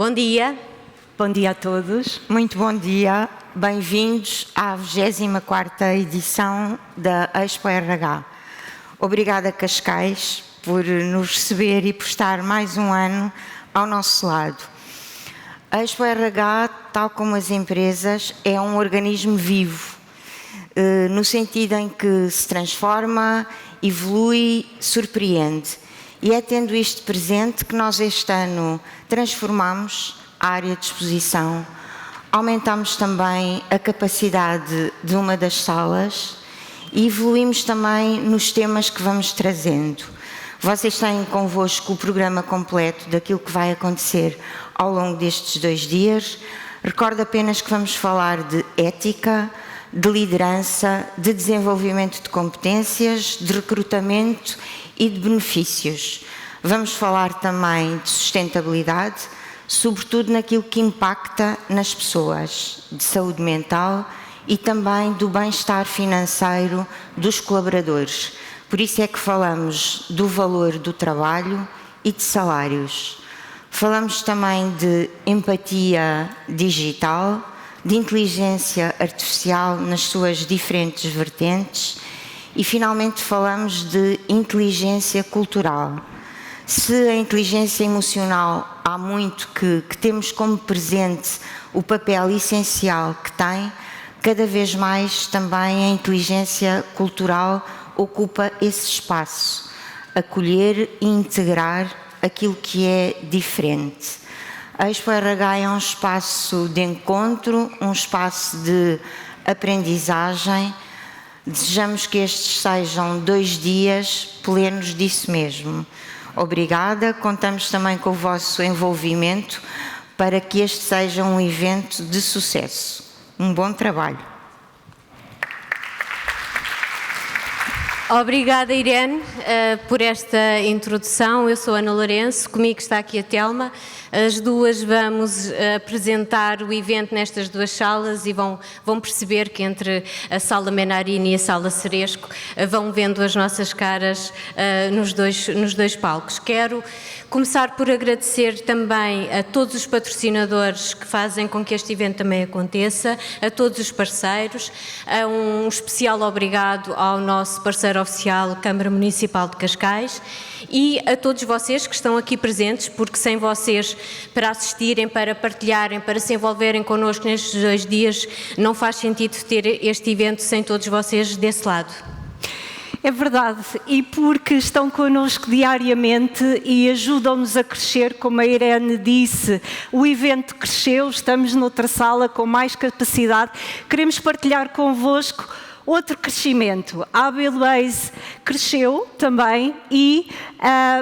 Bom dia. Bom dia a todos. Muito bom dia. Bem-vindos à 24ª edição da Expo RH. Obrigada, Cascais, por nos receber e por estar mais um ano ao nosso lado. A Expo RH, tal como as empresas, é um organismo vivo, no sentido em que se transforma, evolui, surpreende. E é tendo isto presente que nós este ano transformamos a área de exposição, aumentamos também a capacidade de uma das salas e evoluímos também nos temas que vamos trazendo. Vocês têm convosco o programa completo daquilo que vai acontecer ao longo destes 2 dias. Recordo apenas que vamos falar de ética, de liderança, de desenvolvimento de competências, de recrutamento e de benefícios. Vamos falar também de sustentabilidade, sobretudo naquilo que impacta nas pessoas, de saúde mental e também do bem-estar financeiro dos colaboradores. Por isso é que falamos do valor do trabalho e de salários. Falamos também de empatia digital, de inteligência artificial nas suas diferentes vertentes e, finalmente, falamos de inteligência cultural. Se a inteligência emocional há muito que temos como presente o papel essencial que tem, cada vez mais também a inteligência cultural ocupa esse espaço, acolher e integrar aquilo que é diferente. A Expo RH é um espaço de encontro, um espaço de aprendizagem. Desejamos que estes sejam 2 dias plenos disso mesmo. Obrigada, contamos também com o vosso envolvimento para que este seja um evento de sucesso. Um bom trabalho. Obrigada, Irene, por esta introdução. Eu sou Ana Lourenço, comigo está aqui a Telma. As duas vamos apresentar o evento nestas 2 salas e vão perceber que entre a Sala Menarini e a Sala Ceresco vão vendo as nossas caras nos dois palcos. Quero começar por agradecer também a todos os patrocinadores que fazem com que este evento também aconteça, a todos os parceiros, um especial obrigado ao nosso parceiro oficial, Câmara Municipal de Cascais, e a todos vocês que estão aqui presentes, porque sem vocês, para assistirem, para partilharem, para se envolverem connosco nestes 2 dias, não faz sentido ter este evento sem todos vocês desse lado. É verdade, e porque estão connosco diariamente e ajudam-nos a crescer, como a Irene disse, o evento cresceu, estamos noutra sala com mais capacidade, queremos partilhar convosco outro crescimento. A Abilibase cresceu também e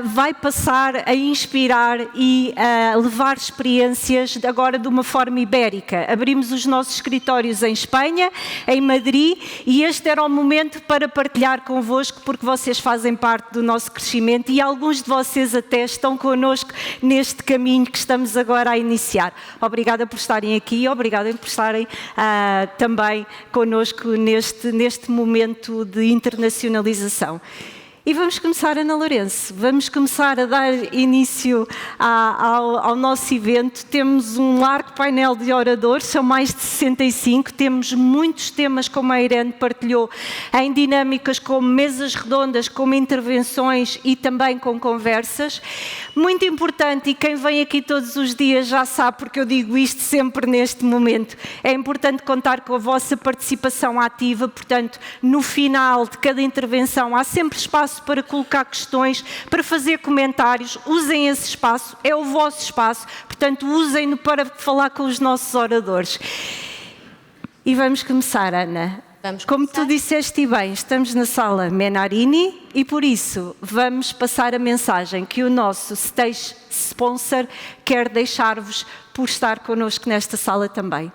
vai passar a inspirar e a levar experiências agora de uma forma ibérica. Abrimos os nossos escritórios em Espanha, em Madrid, e este era o momento para partilhar convosco, porque vocês fazem parte do nosso crescimento e alguns de vocês até estão connosco neste caminho que estamos agora a iniciar. Obrigada por estarem aqui, obrigada por estarem também connosco neste momento de internacionalização. E vamos começar, Ana Lourenço, vamos começar a dar início ao nosso evento. Temos um largo painel de oradores, são mais de 65, temos muitos temas, como a Irene partilhou, em dinâmicas como mesas redondas, como intervenções e também com conversas. Muito importante, e quem vem aqui todos os dias já sabe, porque eu digo isto sempre neste momento, é importante contar com a vossa participação ativa, portanto, no final de cada intervenção há sempre espaço para colocar questões, para fazer comentários. Usem esse espaço, é o vosso espaço, portanto usem-no para falar com os nossos oradores. E vamos começar, Ana. Como tu disseste bem, estamos na Sala Menarini e por isso vamos passar a mensagem que o nosso stage sponsor quer deixar-vos por estar connosco nesta sala também.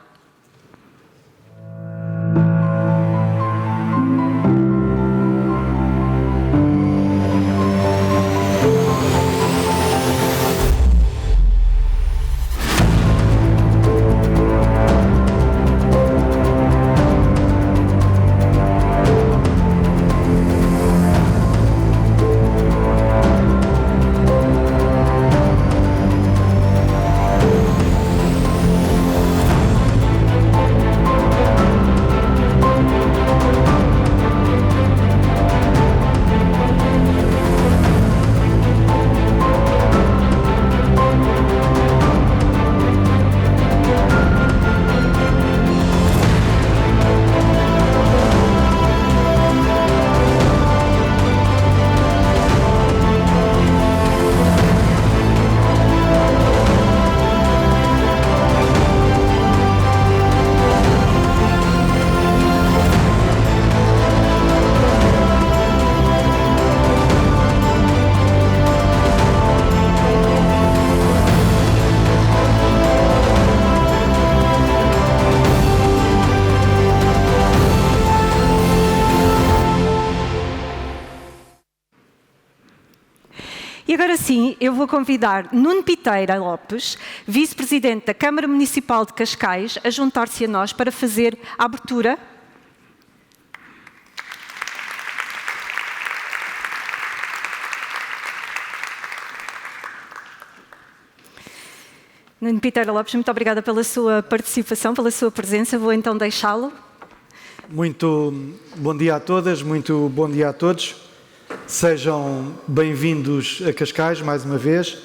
sendo assim, eu vou convidar Nuno Piteira Lopes, vice-presidente da Câmara Municipal de Cascais, a juntar-se a nós para fazer a abertura. Nuno Piteira Lopes, muito obrigada pela sua participação, pela sua presença. Vou então deixá-lo. Muito bom dia a todas, muito bom dia a todos. Sejam bem-vindos a Cascais, mais uma vez.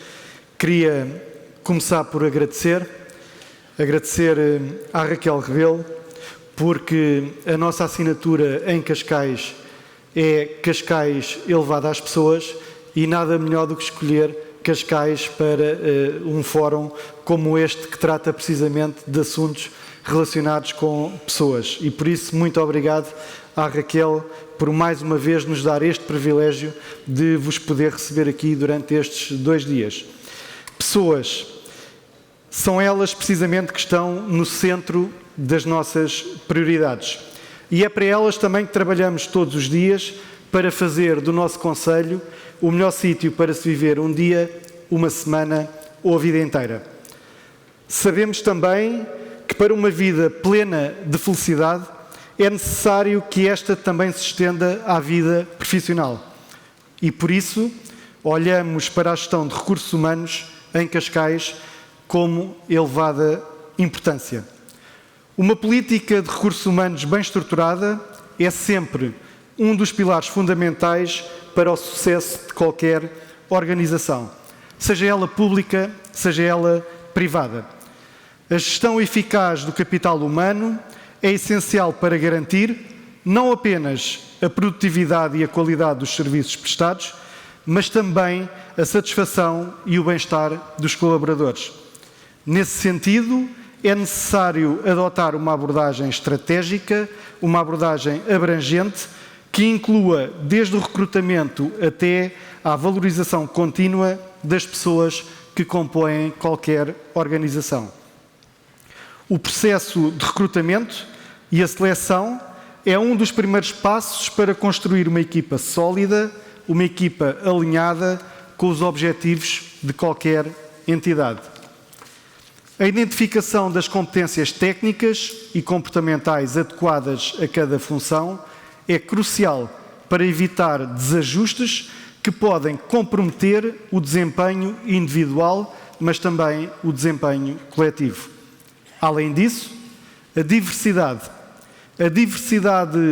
Queria começar por agradecer à Raquel Rebelo, porque a nossa assinatura em Cascais é Cascais elevada às pessoas e nada melhor do que escolher Cascais para um fórum como este, que trata precisamente de assuntos relacionados com pessoas. E por isso, muito obrigado à Raquel por mais uma vez nos dar este privilégio de vos poder receber aqui durante estes 2 dias. Pessoas, são elas precisamente que estão no centro das nossas prioridades. E é para elas também que trabalhamos todos os dias para fazer do nosso concelho o melhor sítio para se viver um dia, uma semana ou a vida inteira. Sabemos também que para uma vida plena de felicidade é necessário que esta também se estenda à vida profissional. E por isso olhamos para a gestão de recursos humanos em Cascais como elevada importância. Uma política de recursos humanos bem estruturada é sempre um dos pilares fundamentais para o sucesso de qualquer organização, seja ela pública, seja ela privada. A gestão eficaz do capital humano é essencial para garantir não apenas a produtividade e a qualidade dos serviços prestados, mas também a satisfação e o bem-estar dos colaboradores. Nesse sentido, é necessário adotar uma abordagem estratégica, uma abordagem abrangente, que inclua desde o recrutamento até à valorização contínua das pessoas que compõem qualquer organização. O processo de recrutamento e a seleção é um dos primeiros passos para construir uma equipa sólida, uma equipa alinhada com os objetivos de qualquer entidade. A identificação das competências técnicas e comportamentais adequadas a cada função é crucial para evitar desajustes que podem comprometer o desempenho individual, mas também o desempenho coletivo. Além disso, a diversidade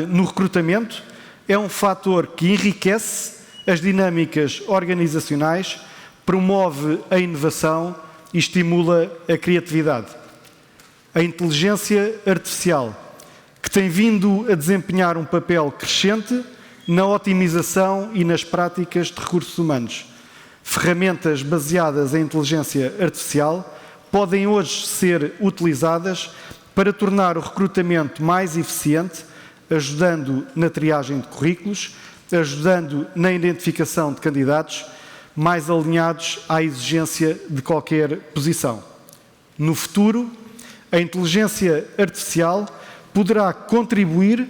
no recrutamento é um fator que enriquece as dinâmicas organizacionais, promove a inovação e estimula a criatividade. A inteligência artificial, que tem vindo a desempenhar um papel crescente na otimização e nas práticas de recursos humanos. Ferramentas baseadas em inteligência artificial podem hoje ser utilizadas para tornar o recrutamento mais eficiente, ajudando na triagem de currículos, ajudando na identificação de candidatos mais alinhados à exigência de qualquer posição. No futuro, a inteligência artificial poderá contribuir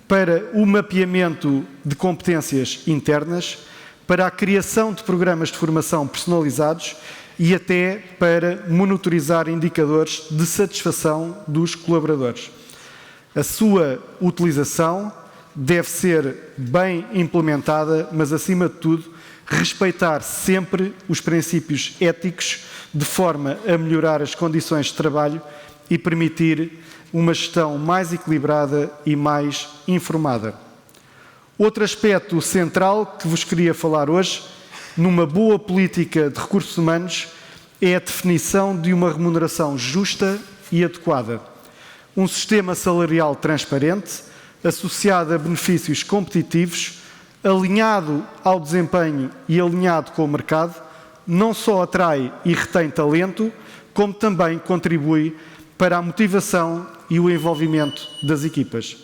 para o mapeamento de competências internas, para a criação de programas de formação personalizados e até para monitorizar indicadores de satisfação dos colaboradores. A sua utilização deve ser bem implementada, mas, acima de tudo, respeitar sempre os princípios éticos de forma a melhorar as condições de trabalho e permitir uma gestão mais equilibrada e mais informada. Outro aspecto central que vos queria falar hoje, numa boa política de recursos humanos, é a definição de uma remuneração justa e adequada. Um sistema salarial transparente, associado a benefícios competitivos, alinhado ao desempenho e alinhado com o mercado, não só atrai e retém talento, como também contribui para a motivação e o envolvimento das equipas.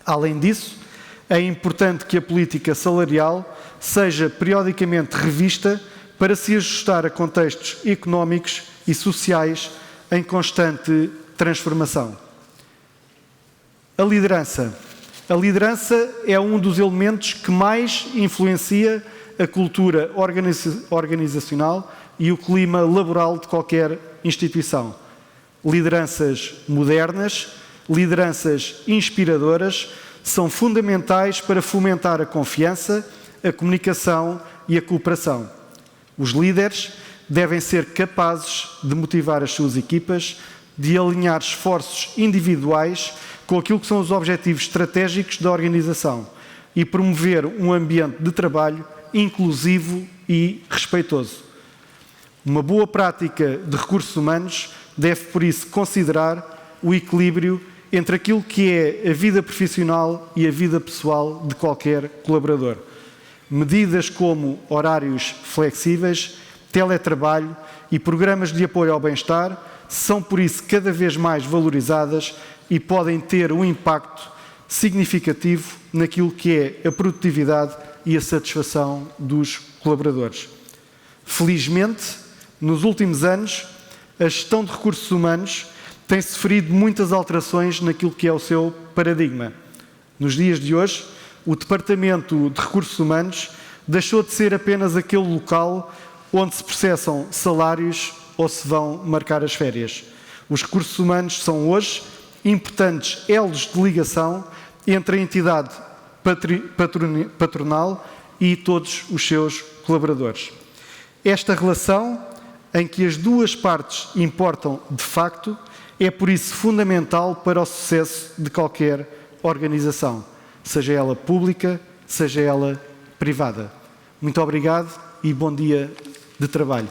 Além disso, é importante que a política salarial seja periodicamente revista para se ajustar a contextos económicos e sociais em constante transformação. A liderança. A liderança é um dos elementos que mais influencia a cultura organizacional e o clima laboral de qualquer instituição. Lideranças modernas, lideranças inspiradoras são fundamentais para fomentar a confiança, a comunicação e a cooperação. Os líderes devem ser capazes de motivar as suas equipas, de alinhar esforços individuais com aquilo que são os objetivos estratégicos da organização e promover um ambiente de trabalho inclusivo e respeitoso. Uma boa prática de recursos humanos deve, por isso, considerar o equilíbrio entre aquilo que é a vida profissional e a vida pessoal de qualquer colaborador. Medidas como horários flexíveis, teletrabalho e programas de apoio ao bem-estar são, por isso, cada vez mais valorizadas e podem ter um impacto significativo naquilo que é a produtividade e a satisfação dos colaboradores. Felizmente, nos últimos anos, a gestão de recursos humanos tem sofrido muitas alterações naquilo que é o seu paradigma. Nos dias de hoje, o Departamento de Recursos Humanos deixou de ser apenas aquele local onde se processam salários ou se vão marcar as férias. Os recursos humanos são hoje importantes elos de ligação entre a entidade patronal e todos os seus colaboradores. Esta relação, em que as duas partes importam de facto, é por isso fundamental para o sucesso de qualquer organização, seja ela pública, seja ela privada. Muito obrigado e bom dia de trabalho.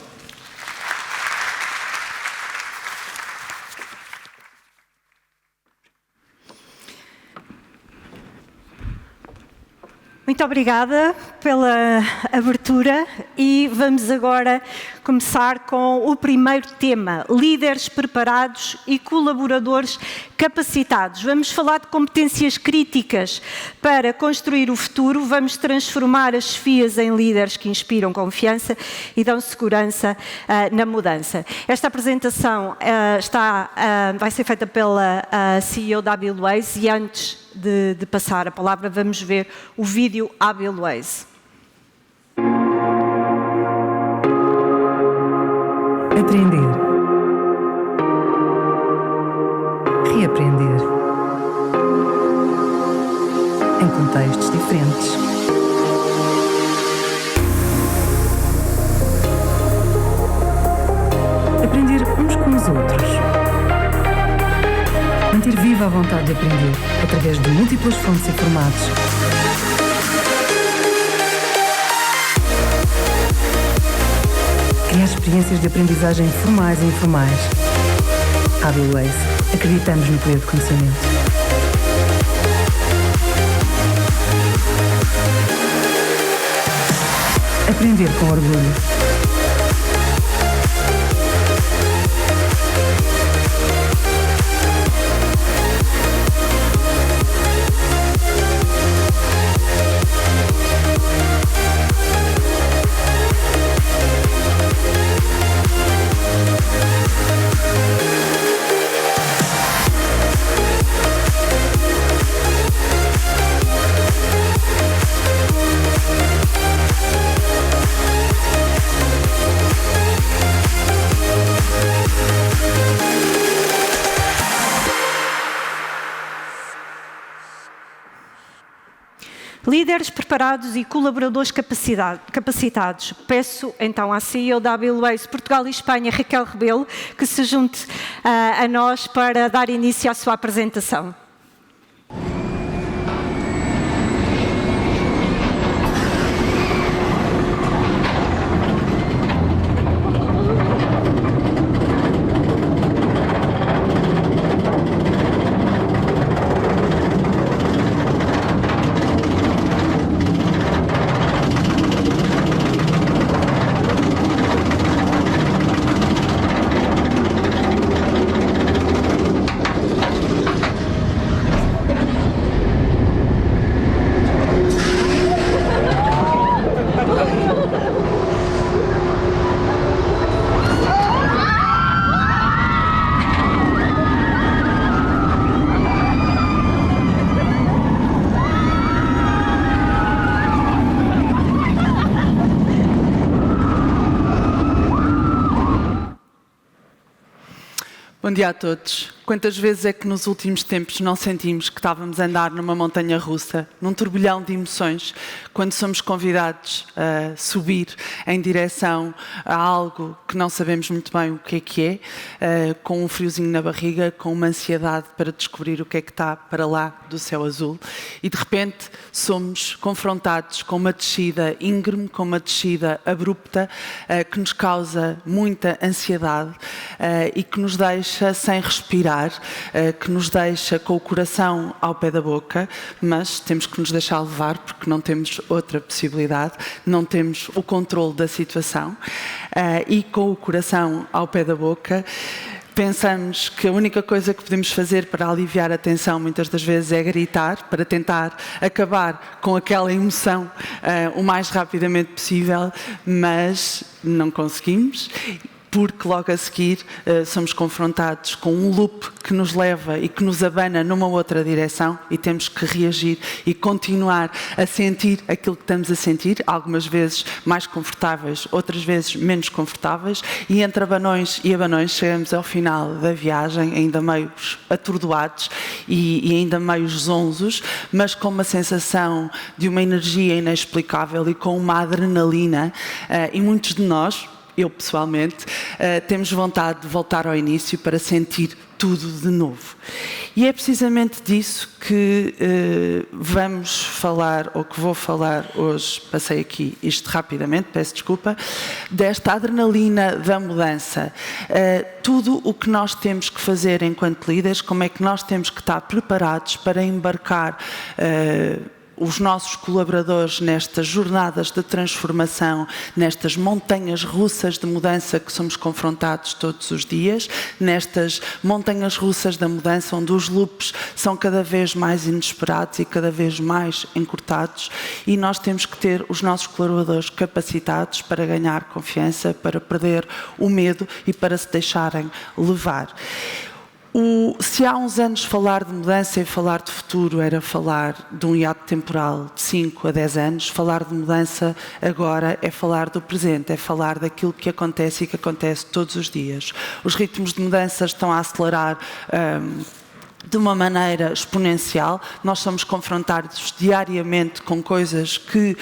Muito obrigada pela abertura e vamos agora começar com o primeiro tema, líderes preparados e colaboradores capacitados. Vamos falar de competências críticas para construir o futuro, vamos transformar as chefias em líderes que inspiram confiança e dão segurança na mudança. Esta apresentação vai ser feita pela CEO da Abilways e antes de passar a palavra, vamos ver o vídeo Abilways. Aprender. Reaprender. Em contextos diferentes. Aprender uns com os outros. Manter viva a vontade de aprender, através de múltiplas fontes e formatos. Criar experiências de aprendizagem formais e informais. Abilways. Acreditamos no poder de conhecimento. Aprender com orgulho. Líderes preparados e colaboradores capacitados. Peço então à CEO da Abilways Portugal e Espanha, Raquel Rebelo, que se junte a nós para dar início à sua apresentação. Bom dia a todos. Quantas vezes é que nos últimos tempos não sentimos que estávamos a andar numa montanha russa, num turbilhão de emoções, quando somos convidados a subir em direção a algo que não sabemos muito bem o que é, com um friozinho na barriga, com uma ansiedade para descobrir o que é que está para lá do céu azul, e de repente somos confrontados com uma descida íngreme, com uma descida abrupta, que nos causa muita ansiedade e que nos deixa sem respirar, que nos deixa com o coração ao pé da boca, mas temos que nos deixar levar porque não temos outra possibilidade, não temos o controle da situação, e com o coração ao pé da boca pensamos que a única coisa que podemos fazer para aliviar a tensão muitas das vezes é gritar, para tentar acabar com aquela emoção o mais rapidamente possível, mas não conseguimos, porque logo a seguir somos confrontados com um loop que nos leva e que nos abana numa outra direção e temos que reagir e continuar a sentir aquilo que estamos a sentir, algumas vezes mais confortáveis, outras vezes menos confortáveis, e entre abanões e abanões chegamos ao final da viagem ainda meio atordoados e ainda meio zonzos, mas com uma sensação de uma energia inexplicável e com uma adrenalina, e muitos de nós, eu pessoalmente, temos vontade de voltar ao início para sentir tudo de novo. E é precisamente disso que vamos falar, ou que vou falar hoje, passei aqui isto rapidamente, peço desculpa, desta adrenalina da mudança. Tudo o que nós temos que fazer enquanto líderes, como é que nós temos que estar preparados para embarcar os nossos colaboradores nestas jornadas de transformação, nestas montanhas russas de mudança que somos confrontados todos os dias, nestas montanhas russas da mudança onde os loops são cada vez mais inesperados e cada vez mais encurtados, e nós temos que ter os nossos colaboradores capacitados para ganhar confiança, para perder o medo e para se deixarem levar. Se há uns anos falar de mudança e falar de futuro era falar de um hiato temporal de 5 a 10 anos, falar de mudança agora é falar do presente, é falar daquilo que acontece e que acontece todos os dias. Os ritmos de mudança estão a acelerar de uma maneira exponencial. Nós somos confrontados diariamente com coisas que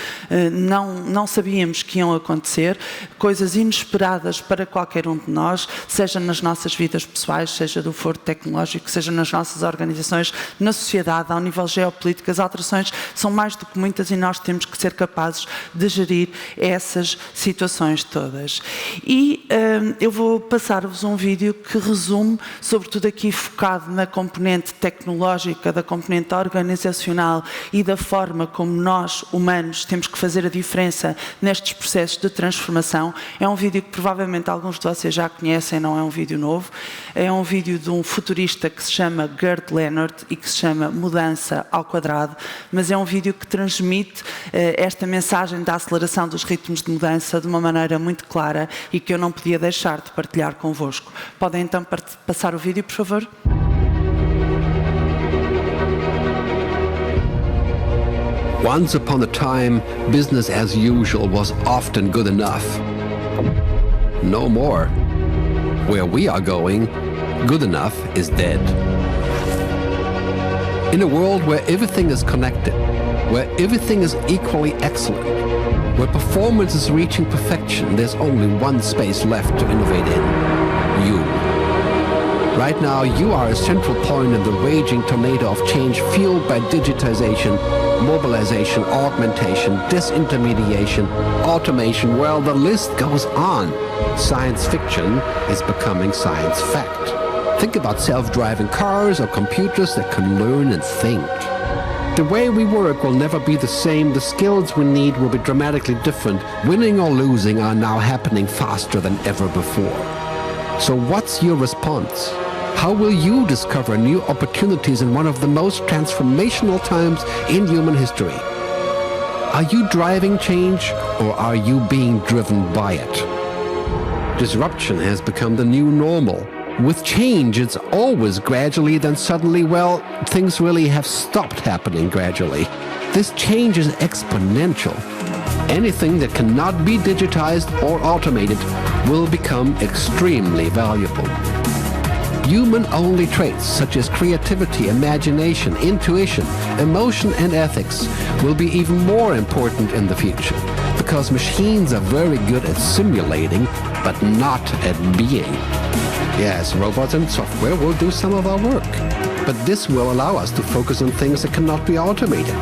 não sabíamos que iam acontecer, coisas inesperadas para qualquer um de nós, seja nas nossas vidas pessoais, seja do foro tecnológico, seja nas nossas organizações, na sociedade, ao nível geopolítico. As alterações são mais do que muitas e nós temos que ser capazes de gerir essas situações todas. E eu vou passar-vos um vídeo que resume, sobretudo aqui focado na componente tecnológica, da componente organizacional e da forma como nós, humanos, temos que fazer a diferença nestes processos de transformação. É um vídeo que provavelmente alguns de vocês já conhecem, não é um vídeo novo. É um vídeo de um futurista que se chama Gerd Leonard e que se chama Mudança ao Quadrado, mas é um vídeo que transmite esta mensagem da aceleração dos ritmos de mudança de uma maneira muito clara e que eu não podia deixar de partilhar convosco. Podem então passar o vídeo, por favor? Once upon a time, business as usual was often good enough. No more. Where we are going, good enough is dead. In a world where everything is connected, where everything is equally excellent, where performance is reaching perfection, there's only one space left to innovate in: you. Right now, you are a central point in the raging tornado of change fueled by digitization, mobilization, augmentation, disintermediation, automation. Well, the list goes on. Science fiction is becoming science fact. Think about self-driving cars or computers that can learn and think. The way we work will never be the same. The skills we need will be dramatically different. Winning or losing are now happening faster than ever before. So what's your response? How will you discover new opportunities in one of the most transformational times in human history? Are you driving change, or are you being driven by it? Disruption has become the new normal. With change, it's always gradually, then suddenly, well, things really have stopped happening gradually. This change is exponential. Anything that cannot be digitized or automated will become extremely valuable. Human-only traits such as creativity, imagination, intuition, emotion and ethics will be even more important in the future, because machines are very good at simulating, but not at being. Yes, robots and software will do some of our work, but this will allow us to focus on things that cannot be automated.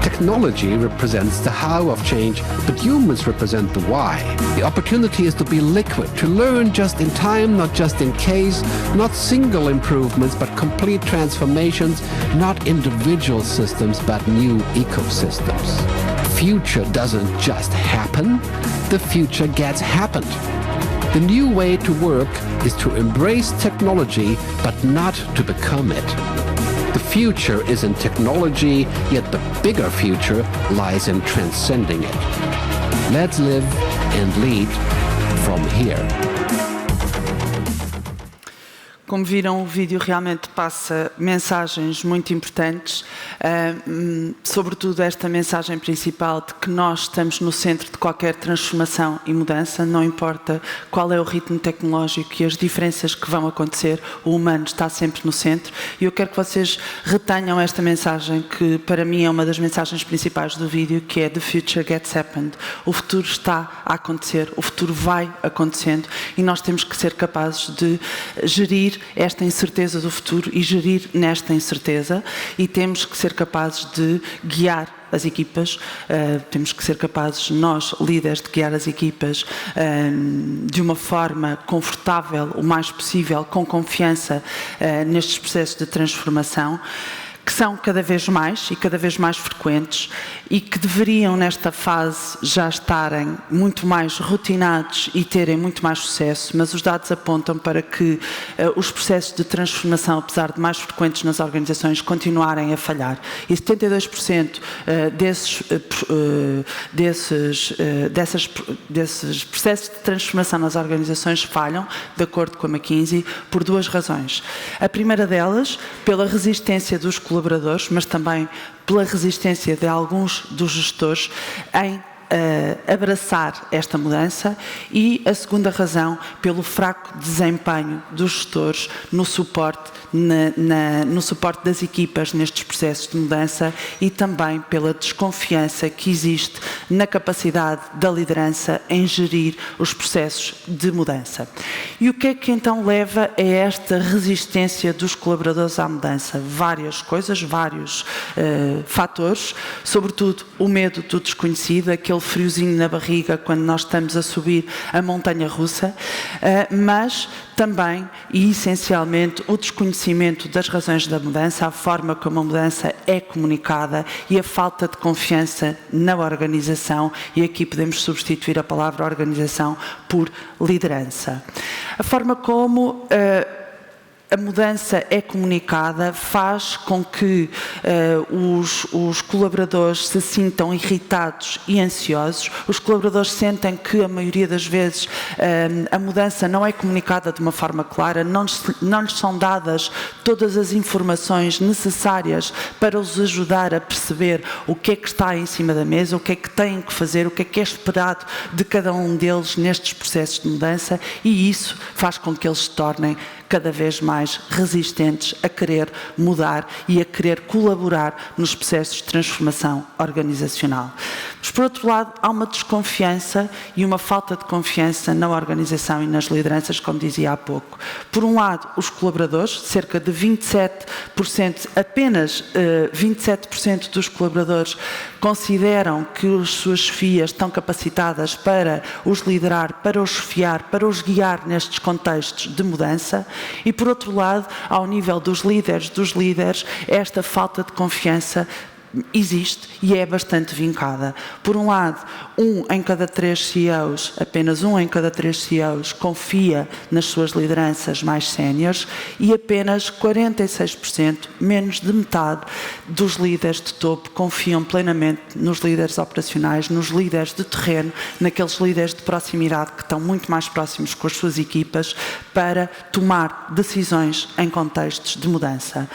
Technology represents the how of change, but humans represent the why. The opportunity is to be liquid, to learn just in time, not just in case, not single improvements, but complete transformations, not individual systems, but new ecosystems. Future doesn't just happen, the future gets happened. The new way to work is to embrace technology, but not to become it. The future is in technology, yet the bigger future lies in transcending it. Let's live and lead from here. Como viram, o vídeo realmente passa mensagens muito importantes, sobretudo esta mensagem principal de que nós estamos no centro de qualquer transformação e mudança, não importa qual é o ritmo tecnológico e as diferenças que vão acontecer, o humano está sempre no centro. E eu quero que vocês retenham esta mensagem, que para mim é uma das mensagens principais do vídeo, que é "The future gets happened". O futuro está a acontecer, o futuro vai acontecendo e nós temos que ser capazes de gerir esta incerteza do futuro e gerir nesta incerteza, e temos que ser capazes de guiar as equipas, temos que ser capazes, nós líderes, de guiar as equipas de uma forma confortável, o mais possível, com confiança nestes processos de transformação, que são cada vez mais e cada vez mais frequentes e que deveriam nesta fase já estarem muito mais rotinados e terem muito mais sucesso, mas os dados apontam para que os processos de transformação, apesar de mais frequentes nas organizações, continuarem a falhar. E 72% desses processos de transformação nas organizações falham, de acordo com a McKinsey, por duas razões. A primeira delas, pela resistência dos colaboradores, mas também pela resistência de alguns dos gestores em abraçar esta mudança, e a segunda razão, pelo fraco desempenho dos gestores no suporte, no suporte das equipas nestes processos de mudança, e também pela desconfiança que existe na capacidade da liderança em gerir os processos de mudança. E o que é que então leva a esta resistência dos colaboradores à mudança? Várias coisas, vários fatores, sobretudo o medo do desconhecido, aquele friozinho na barriga quando nós estamos a subir a montanha russa, mas também e essencialmente o desconhecimento das razões da mudança, a forma como a mudança é comunicada e a falta de confiança na organização, e aqui podemos substituir a palavra organização por liderança. A forma como a mudança é comunicada faz com que os colaboradores se sintam irritados e ansiosos. Os colaboradores sentem que, a maioria das vezes, a mudança não é comunicada de uma forma clara, não lhes são dadas todas as informações necessárias para os ajudar a perceber o que é que está em cima da mesa, o que é que têm que fazer, o que é esperado de cada um deles nestes processos de mudança, e isso faz com que eles se tornem cada vez mais resistentes a querer mudar e a querer colaborar nos processos de transformação organizacional. Mas, por outro lado, há uma desconfiança e uma falta de confiança na organização e nas lideranças, como dizia há pouco. Por um lado, os colaboradores, cerca de 27%, apenas 27% dos colaboradores consideram que as suas chefias estão capacitadas para os liderar, para os chefiar, para os guiar nestes contextos de mudança. E, por outro lado, ao nível dos líderes, esta falta de confiança existe e é bastante vincada. Por um lado, apenas um em cada três CEOs confia nas suas lideranças mais séniores, e apenas 46%, menos de metade dos líderes de topo, confiam plenamente nos líderes operacionais, nos líderes de terreno, naqueles líderes de proximidade que estão muito mais próximos com as suas equipas para tomar decisões em contextos de mudança.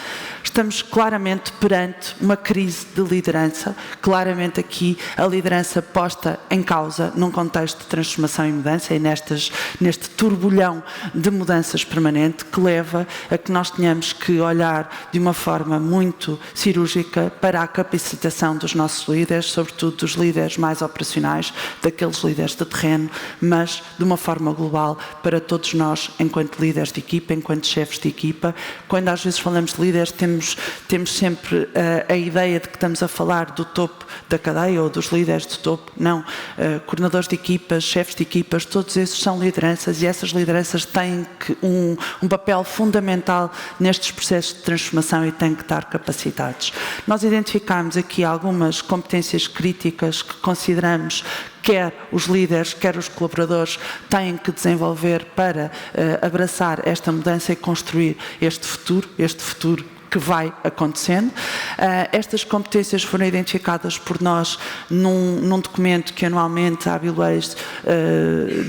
Estamos claramente perante uma crise de liderança, claramente aqui a liderança posta em causa num contexto de transformação e mudança e neste turbulhão de mudanças permanente que leva a que nós tenhamos que olhar de uma forma muito cirúrgica para a capacitação dos nossos líderes, sobretudo dos líderes mais operacionais, daqueles líderes de terreno, mas de uma forma global para todos nós enquanto líderes de equipa, enquanto chefes de equipa. Quando às vezes falamos de líderes temos sempre a ideia de que estamos a falar do topo da cadeia ou dos líderes de topo. Não, coordenadores de equipas, chefes de equipas, todos esses são lideranças e essas lideranças têm um papel fundamental nestes processos de transformação e têm que estar capacitados. Nós identificamos aqui algumas competências críticas que consideramos quer os líderes, quer os colaboradores têm que desenvolver para abraçar esta mudança e construir este futuro que vai acontecendo. Estas competências foram identificadas por nós num documento que anualmente a Abilways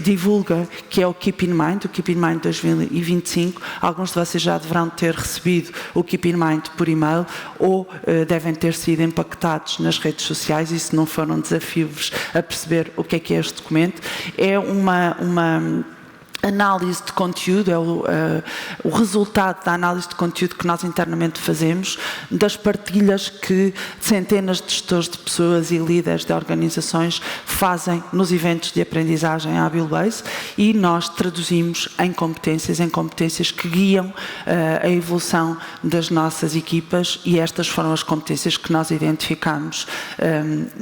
divulga, que é o Keep in Mind, o Keep in Mind 2025. Alguns de vocês já deverão ter recebido o Keep in Mind por e-mail ou devem ter sido impactados nas redes sociais, e se não foram, desafio-vos a perceber o que é este documento. É uma análise de conteúdo, é o resultado da análise de conteúdo que nós internamente fazemos, das partilhas que centenas de gestores de pessoas e líderes de organizações fazem nos eventos de aprendizagem à Abilways, e nós traduzimos em competências que guiam a evolução das nossas equipas, e estas foram as competências que nós identificamos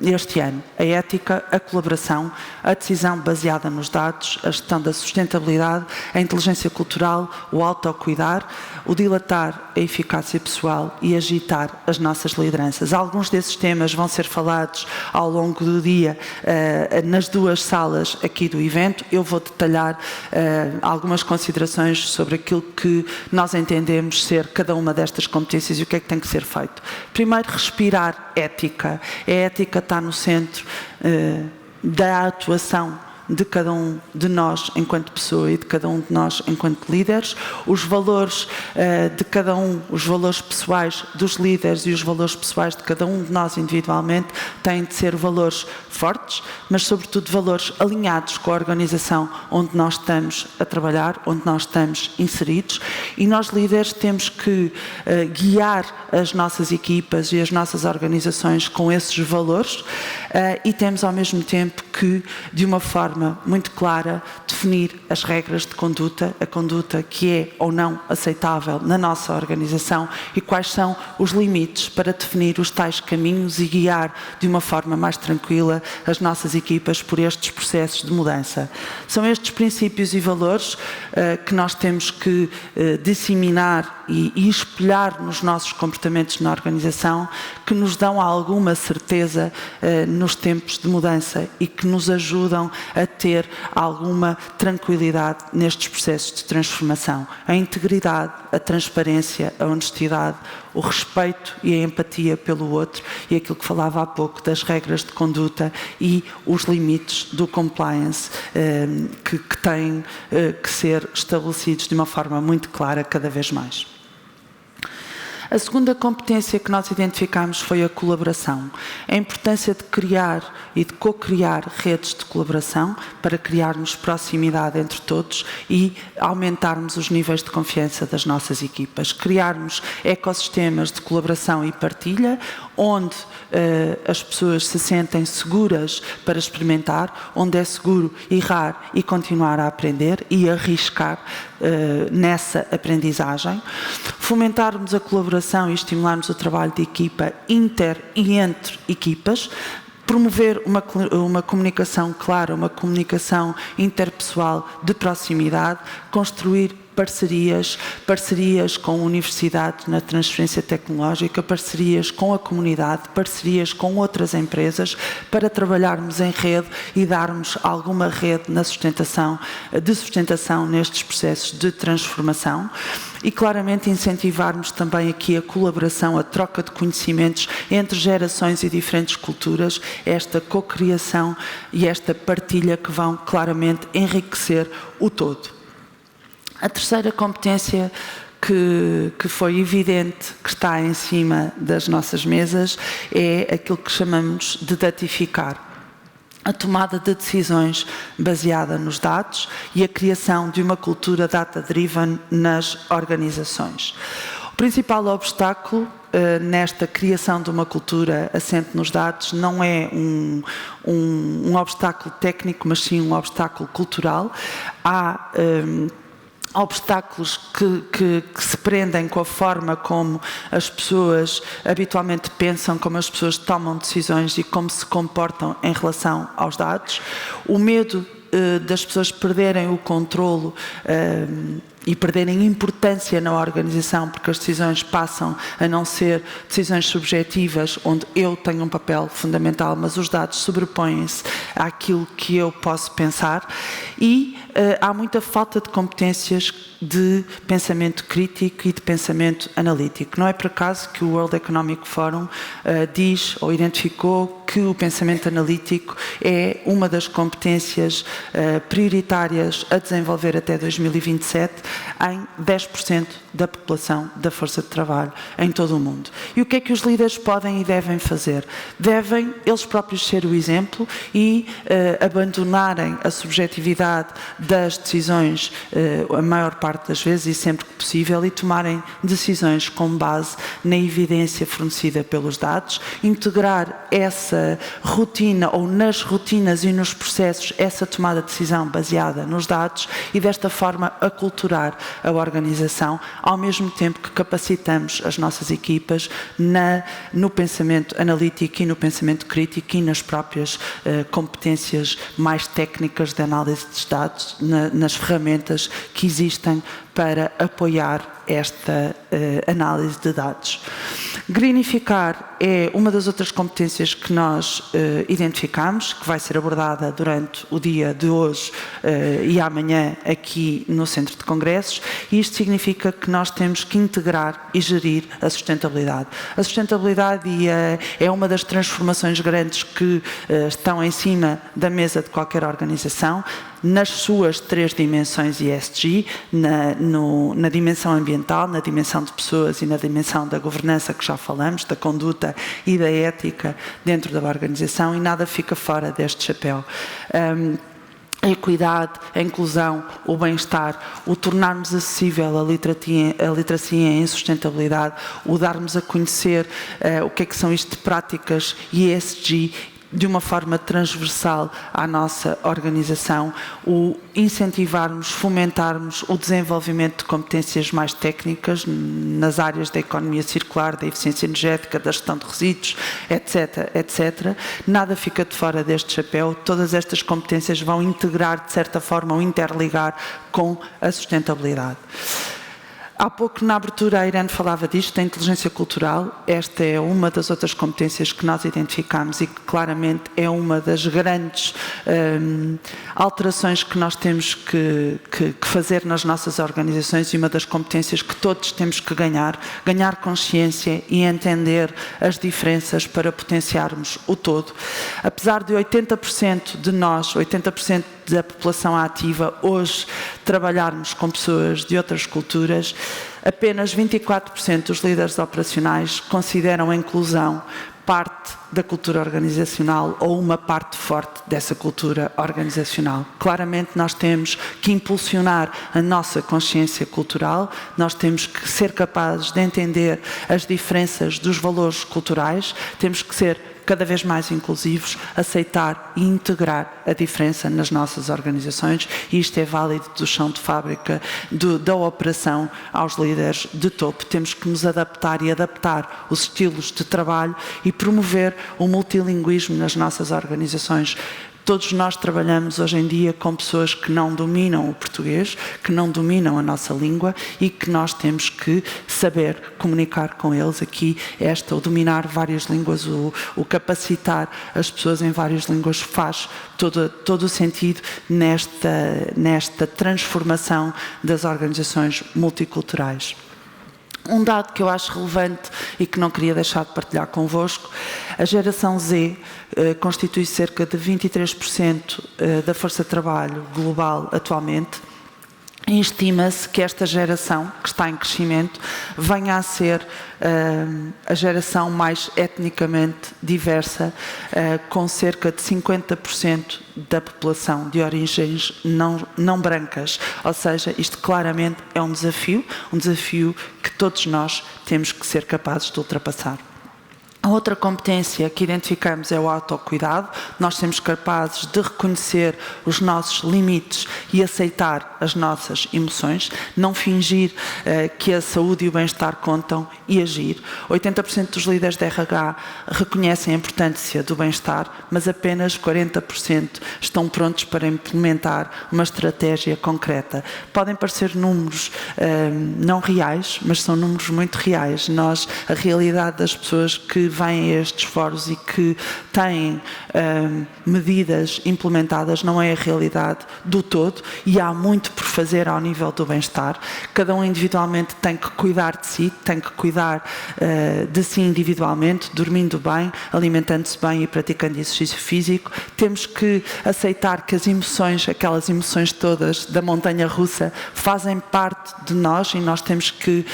este ano. A ética, a colaboração, a decisão baseada nos dados, a gestão da sustentabilidade, a inteligência cultural, o autocuidar, o dilatar a eficácia pessoal e agitar as nossas lideranças. Alguns desses temas vão ser falados ao longo do dia nas duas salas aqui do evento. Eu vou detalhar algumas considerações sobre aquilo que nós entendemos ser cada uma destas competências e o que é que tem que ser feito. Primeiro, respirar ética. A ética está no centro da atuação de cada um de nós enquanto pessoa e de cada um de nós enquanto líderes. Os valores de cada um, os valores pessoais dos líderes e os valores pessoais de cada um de nós individualmente têm de ser valores fortes, mas sobretudo valores alinhados com a organização onde nós estamos a trabalhar, onde nós estamos inseridos, e nós líderes temos que guiar as nossas equipas e as nossas organizações com esses valores e temos ao mesmo tempo que, de uma forma muito clara, definir as regras de conduta, a conduta que é ou não aceitável na nossa organização e quais são os limites para definir os tais caminhos e guiar de uma forma mais tranquila as nossas equipas por estes processos de mudança. São estes princípios e valores que nós temos que disseminar e espelhar nos nossos comportamentos na organização, que nos dão alguma certeza nos tempos de mudança e que nos ajudam a ter alguma tranquilidade nestes processos de transformação. A integridade, a transparência, a honestidade, o respeito e a empatia pelo outro, e aquilo que falava há pouco das regras de conduta e os limites do compliance que têm que ser estabelecidos de uma forma muito clara cada vez mais. A segunda competência que nós identificamos foi a colaboração. A importância de criar e de co-criar redes de colaboração para criarmos proximidade entre todos e aumentarmos os níveis de confiança das nossas equipas. Criarmos ecossistemas de colaboração e partilha, onde as pessoas se sentem seguras para experimentar, onde é seguro errar e continuar a aprender e arriscar nessa aprendizagem. Fomentarmos a colaboração e estimularmos o trabalho de equipa inter e entre equipas. Promover uma comunicação clara, uma comunicação interpessoal de proximidade, construir parcerias com universidades na transferência tecnológica, parcerias com a comunidade, parcerias com outras empresas, para trabalharmos em rede e darmos alguma rede de sustentação nestes processos de transformação. E claramente incentivarmos também aqui a colaboração, a troca de conhecimentos entre gerações e diferentes culturas, esta cocriação e esta partilha que vão claramente enriquecer o todo. A terceira competência que foi evidente que está em cima das nossas mesas é aquilo que chamamos de datificar. A tomada de decisões baseada nos dados e a criação de uma cultura data-driven nas organizações. O principal obstáculo nesta criação de uma cultura assente nos dados não é um obstáculo técnico, mas sim um obstáculo cultural. Há obstáculos que se prendem com a forma como as pessoas habitualmente pensam, como as pessoas tomam decisões e como se comportam em relação aos dados. O medo das pessoas perderem o controlo e perderem importância na organização, porque as decisões passam a não ser decisões subjetivas, onde eu tenho um papel fundamental, mas os dados sobrepõem-se àquilo que eu posso pensar. E há muita falta de competências de pensamento crítico e de pensamento analítico. Não é por acaso que o World Economic Forum diz ou identificou que o pensamento analítico é uma das competências prioritárias a desenvolver até 2027 em 10% da população da força de trabalho em todo o mundo. E o que é que os líderes podem e devem fazer? Devem eles próprios ser o exemplo e abandonarem a subjetividade das decisões a maior parte das vezes e sempre que possível, e tomarem decisões com base na evidência fornecida pelos dados, integrar essa rotina ou nas rotinas e nos processos essa tomada de decisão baseada nos dados e desta forma aculturar a organização, ao mesmo tempo que capacitamos as nossas equipas no pensamento analítico e no pensamento crítico e nas próprias competências mais técnicas de análise de dados, nas ferramentas que existem para apoiar esta análise de dados. Greenificar é uma das outras competências que nós identificamos, que vai ser abordada durante o dia de hoje e amanhã aqui no Centro de Congressos, e isto significa que nós temos que integrar e gerir a sustentabilidade. A sustentabilidade é uma das transformações grandes que estão em cima da mesa de qualquer organização, nas suas 3 dimensões ESG, na dimensão ambiental, na dimensão de pessoas e na dimensão da governança que já falamos, da conduta e da ética dentro da organização, e nada fica fora deste chapéu. A equidade, a inclusão, o bem-estar, o tornarmos acessível a literacia em sustentabilidade, o darmos a conhecer o que é que são isto de práticas ESG de uma forma transversal à nossa organização, o incentivarmos, fomentarmos o desenvolvimento de competências mais técnicas nas áreas da economia circular, da eficiência energética, da gestão de resíduos, etc., etc. Nada fica de fora deste chapéu. Todas estas competências vão integrar, de certa forma, ou interligar com a sustentabilidade. Há pouco, na abertura, a Irene falava disto, da inteligência cultural. Esta é uma das outras competências que nós identificamos e que claramente é uma das grandes alterações que nós temos que fazer nas nossas organizações, e uma das competências que todos temos que ganhar consciência e entender as diferenças para potenciarmos o todo. Apesar de 80% de nós, 80% da população ativa hoje trabalharmos com pessoas de outras culturas, apenas 24% dos líderes operacionais consideram a inclusão parte da cultura organizacional ou uma parte forte dessa cultura organizacional. Claramente nós temos que impulsionar a nossa consciência cultural, nós temos que ser capazes de entender as diferenças dos valores culturais, temos que ser cada vez mais inclusivos, aceitar e integrar a diferença nas nossas organizações, e isto é válido do chão de fábrica, da operação aos líderes de topo. Temos que nos adaptar e adaptar os estilos de trabalho e promover o multilinguismo nas nossas organizações. Todos nós trabalhamos hoje em dia com pessoas que não dominam o português, que não dominam a nossa língua, e que nós temos que saber comunicar com eles. Aqui, o dominar várias línguas, o capacitar as pessoas em várias línguas faz todo o sentido nesta transformação das organizações multiculturais. Um dado que eu acho relevante e que não queria deixar de partilhar convosco: a geração Z constitui cerca de 23% da força de trabalho global atualmente, E estima-se que esta geração, que está em crescimento, venha a ser a geração mais etnicamente diversa, com cerca de 50% da população de origens não brancas. Ou seja, isto claramente é um desafio que todos nós temos que ser capazes de ultrapassar. A outra competência que identificamos é o autocuidado. Nós somos capazes de reconhecer os nossos limites e aceitar as nossas emoções, não fingir que a saúde e o bem-estar contam e agir. 80% dos líderes de RH reconhecem a importância do bem-estar, mas apenas 40% estão prontos para implementar uma estratégia concreta. Podem parecer números não reais, mas são números muito reais. A realidade das pessoas que vêm a estes fóruns e que têm medidas implementadas não é a realidade do todo, e há muito por fazer ao nível do bem-estar. Cada um individualmente tem que cuidar de si, tem que cuidar de si individualmente, dormindo bem, alimentando-se bem e praticando exercício físico. Temos que aceitar que as emoções, aquelas emoções todas da montanha russa, fazem parte de nós e nós temos que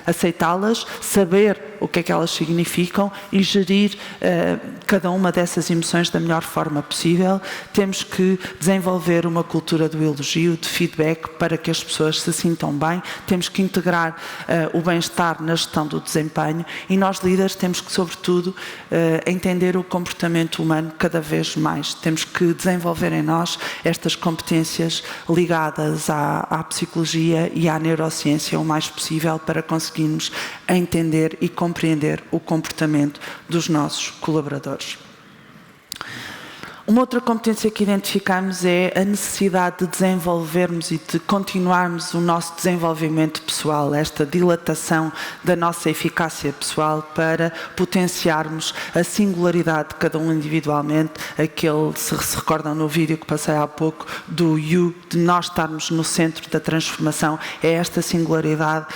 aceitá-las, saber o que é que elas significam e gerir cada uma dessas emoções da melhor forma possível. Temos que desenvolver uma cultura do elogio, de feedback, para que as pessoas se sintam bem. Temos que integrar o bem-estar na gestão do desempenho e nós, líderes, temos que, sobretudo, entender o comportamento humano cada vez mais. Temos que desenvolver em nós estas competências ligadas à psicologia e à neurociência o mais possível para conseguirmos entender e compreender o comportamento dos nossos colaboradores. Uma outra competência que identificamos é a necessidade de desenvolvermos e de continuarmos o nosso desenvolvimento pessoal, esta dilatação da nossa eficácia pessoal para potenciarmos a singularidade de cada um individualmente, aquele, se recordam no vídeo que passei há pouco, do you, de nós estarmos no centro da transformação. É esta singularidade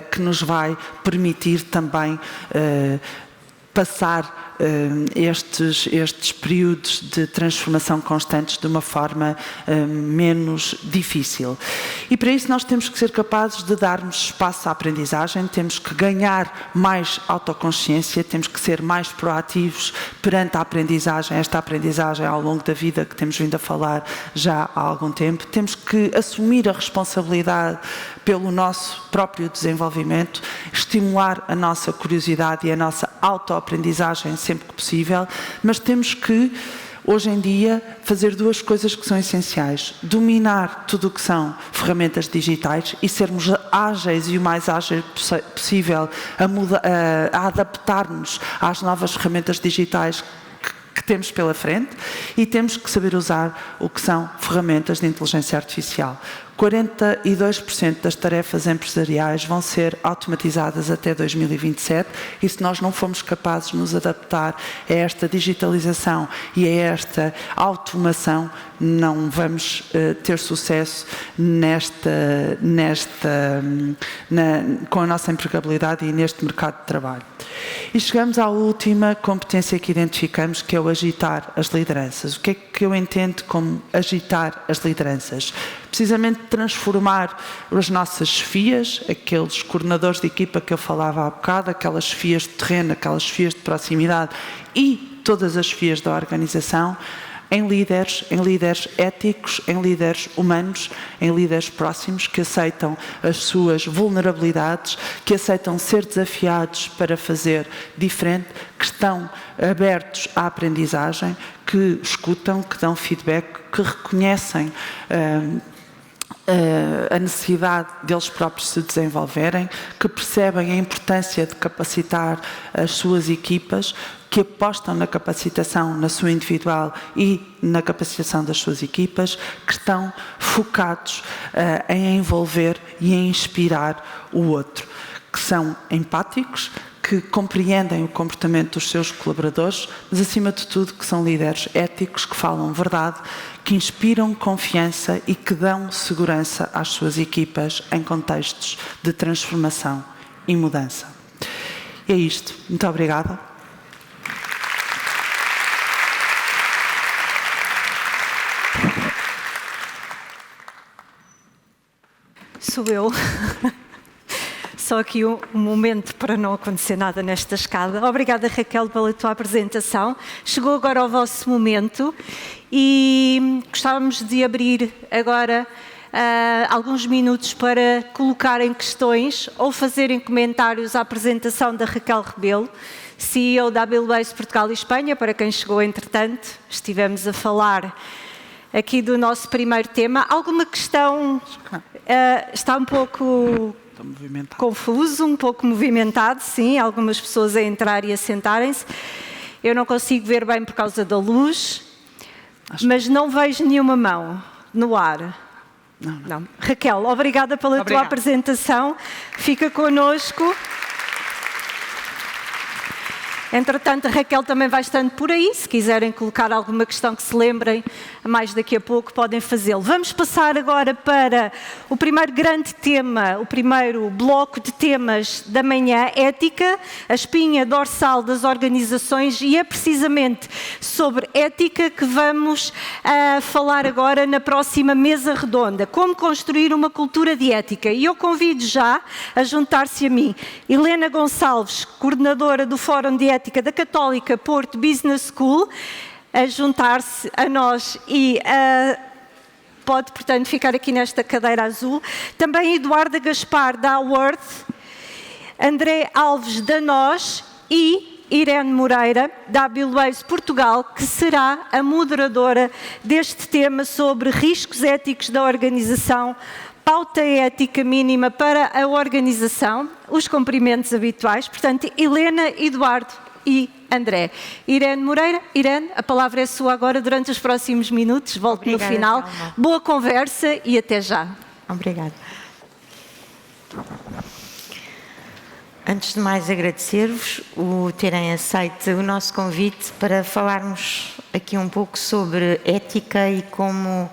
que nos vai permitir também passar estes períodos de transformação constantes de uma forma menos difícil. E para isso nós temos que ser capazes de darmos espaço à aprendizagem, temos que ganhar mais autoconsciência, temos que ser mais proativos perante a aprendizagem, esta aprendizagem ao longo da vida que temos vindo a falar já há algum tempo. Temos que assumir a responsabilidade pelo nosso próprio desenvolvimento, estimular a nossa curiosidade e a nossa autoaprendizagem sempre que possível, mas temos que, hoje em dia, fazer duas coisas que são essenciais. Dominar tudo o que são ferramentas digitais e sermos ágeis e o mais ágil possível a adaptar-nos às novas ferramentas digitais que temos pela frente, e temos que saber usar o que são ferramentas de inteligência artificial. 42% das tarefas empresariais vão ser automatizadas até 2027 e se nós não formos capazes de nos adaptar a esta digitalização e a esta automação, não vamos ter sucesso com a nossa empregabilidade e neste mercado de trabalho. E chegamos à última competência que identificamos, que é o agitar as lideranças. O que é que eu entendo como agitar as lideranças? Precisamente transformar as nossas chefias, aqueles coordenadores de equipa que eu falava há bocado, aquelas chefias de terreno, aquelas chefias de proximidade e todas as chefias da organização, em líderes éticos, em líderes humanos, em líderes próximos que aceitam as suas vulnerabilidades, que aceitam ser desafiados para fazer diferente, que estão abertos à aprendizagem, que escutam, que dão feedback, que reconhecem a necessidade deles próprios se desenvolverem, que percebem a importância de capacitar as suas equipas, que apostam na capacitação na sua individual e na capacitação das suas equipas, que estão focados em envolver e em inspirar o outro, que são empáticos, que compreendem o comportamento dos seus colaboradores, mas acima de tudo que são líderes éticos, que falam verdade, que inspiram confiança e que dão segurança às suas equipas em contextos de transformação e mudança. É isto. Muito obrigada. Sou eu. Só aqui um momento para não acontecer nada nesta escada. Obrigada, Raquel, pela tua apresentação. Chegou agora o vosso momento e gostávamos de abrir agora alguns minutos para colocarem questões ou fazerem comentários à apresentação da Raquel Rebelo, CEO da AbilWays Portugal e Espanha, para quem chegou entretanto. Estivemos a falar aqui do nosso primeiro tema. Alguma questão? Está um pouco confuso, um pouco movimentado, sim, algumas pessoas a entrar e a sentarem-se. Eu não consigo ver bem por causa da luz, mas não vejo nenhuma mão no ar. Não. Raquel, obrigada pela tua apresentação. Fica connosco. Entretanto, a Raquel também vai estando por aí. Se quiserem colocar alguma questão que se lembrem, mais daqui a pouco podem fazê-lo. Vamos passar agora para o primeiro grande tema, o primeiro bloco de temas da manhã, ética, a espinha dorsal das organizações, e é precisamente sobre ética que vamos falar agora na próxima mesa redonda. Como construir uma cultura de ética. E eu convido já a juntar-se a mim Helena Gonçalves, coordenadora do Fórum de Ética da Católica Porto Business School, a juntar-se a nós e pode, portanto, ficar aqui nesta cadeira azul. Também Eduarda Gaspar, da Worth, André Alves, da NOS, e Irene Moreira, da AbilWays Portugal, que será a moderadora deste tema sobre riscos éticos da organização, pauta ética mínima para a organização, os cumprimentos habituais. Portanto, Helena, Eduardo e André. Irene Moreira. Irene, a palavra é sua agora durante os próximos minutos. Volto no final. Calma. Boa conversa e até já. Obrigada. Antes de mais, agradecer-vos o terem aceito o nosso convite para falarmos aqui um pouco sobre ética e como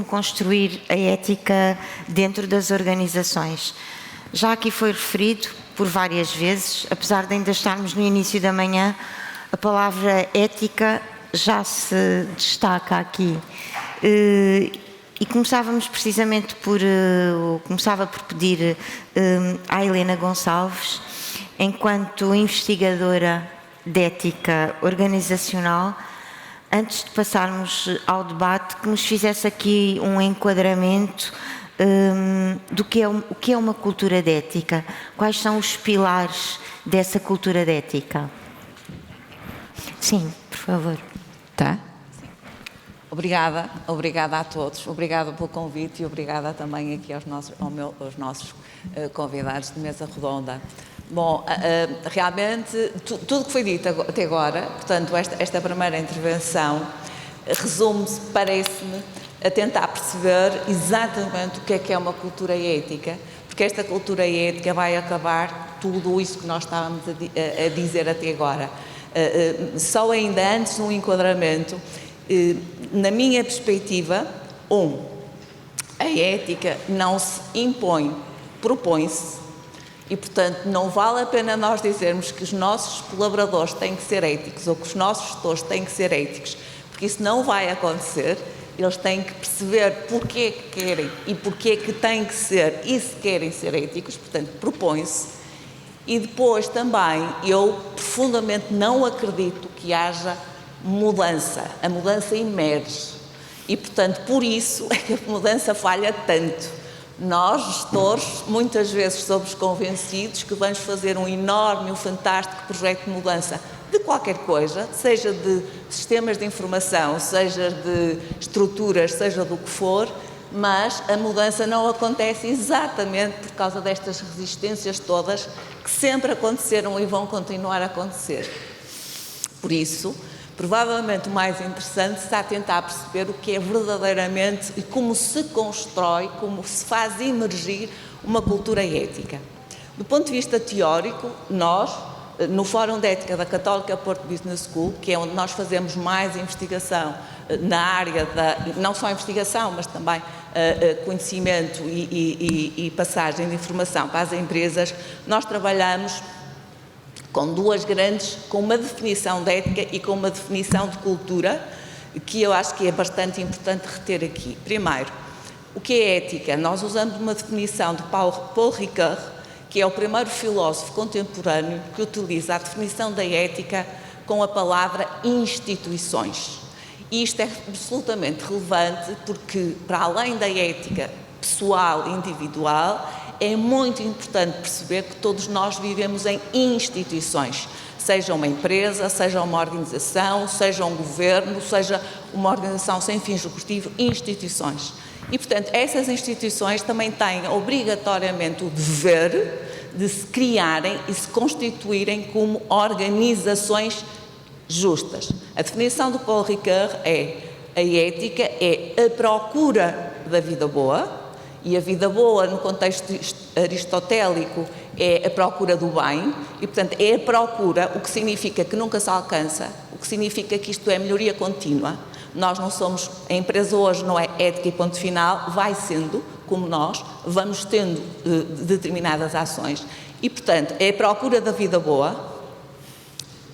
construir a ética dentro das organizações. Já aqui foi referido por várias vezes, apesar de ainda estarmos no início da manhã, a palavra ética já se destaca aqui. E começávamos precisamente começava por pedir à Helena Gonçalves, enquanto investigadora de ética organizacional, antes de passarmos ao debate, que nos fizesse aqui um enquadramento do que é uma cultura de ética. Quais são os pilares dessa cultura de ética? Sim, por favor. Tá? Obrigada a todos. Obrigada pelo convite e obrigada também aqui aos nossos convidados de mesa redonda. Bom, realmente, tudo que foi dito até agora, portanto, esta primeira intervenção resume-se, parece-me, a tentar perceber exatamente o que é uma cultura ética, porque esta cultura ética vai acabar tudo isso que nós estávamos a dizer até agora. Só ainda antes de um enquadramento, na minha perspectiva, a ética não se impõe, propõe-se. E, portanto, não vale a pena nós dizermos que os nossos colaboradores têm que ser éticos ou que os nossos gestores têm que ser éticos, porque isso não vai acontecer. Eles têm que perceber porquê que querem e porquê que têm que ser, e se querem ser éticos, portanto, propõe-se. E depois também, eu profundamente não acredito que haja mudança. A mudança emerge. E, portanto, por isso é que a mudança falha tanto. Nós, gestores, muitas vezes somos convencidos que vamos fazer um enorme, um fantástico projeto de mudança de qualquer coisa, seja de sistemas de informação, seja de estruturas, seja do que for, mas a mudança não acontece exatamente por causa destas resistências todas que sempre aconteceram e vão continuar a acontecer. Por isso, provavelmente o mais interessante está a tentar perceber o que é verdadeiramente e como se constrói, como se faz emergir uma cultura ética. Do ponto de vista teórico, nós, no Fórum de Ética da Católica Porto Business School, que é onde nós fazemos mais investigação na área não só investigação, mas também conhecimento e passagem de informação para as empresas, nós trabalhamos com com uma definição de ética e com uma definição de cultura, que eu acho que é bastante importante reter aqui. Primeiro, O que é ética? Nós usamos uma definição de Paul Ricoeur, que é o primeiro filósofo contemporâneo que utiliza a definição da ética com a palavra instituições. E isto é absolutamente relevante porque, para além da ética pessoal e individual, é muito importante perceber que todos nós vivemos em instituições, seja uma empresa, seja uma organização, seja um governo, seja uma organização sem fins lucrativos, instituições. E, portanto, essas instituições também têm obrigatoriamente o dever de se criarem e se constituírem como organizações justas. A definição do Paul Ricoeur é: a ética é a procura da vida boa, e a vida boa, no contexto aristotélico, é a procura do bem, e, portanto, é a procura, o que significa que nunca se alcança, o que significa que isto é melhoria contínua. Nós não somos, a empresa hoje não é ética e ponto final, vai sendo como nós, vamos tendo determinadas ações. E, portanto, é a procura da vida boa,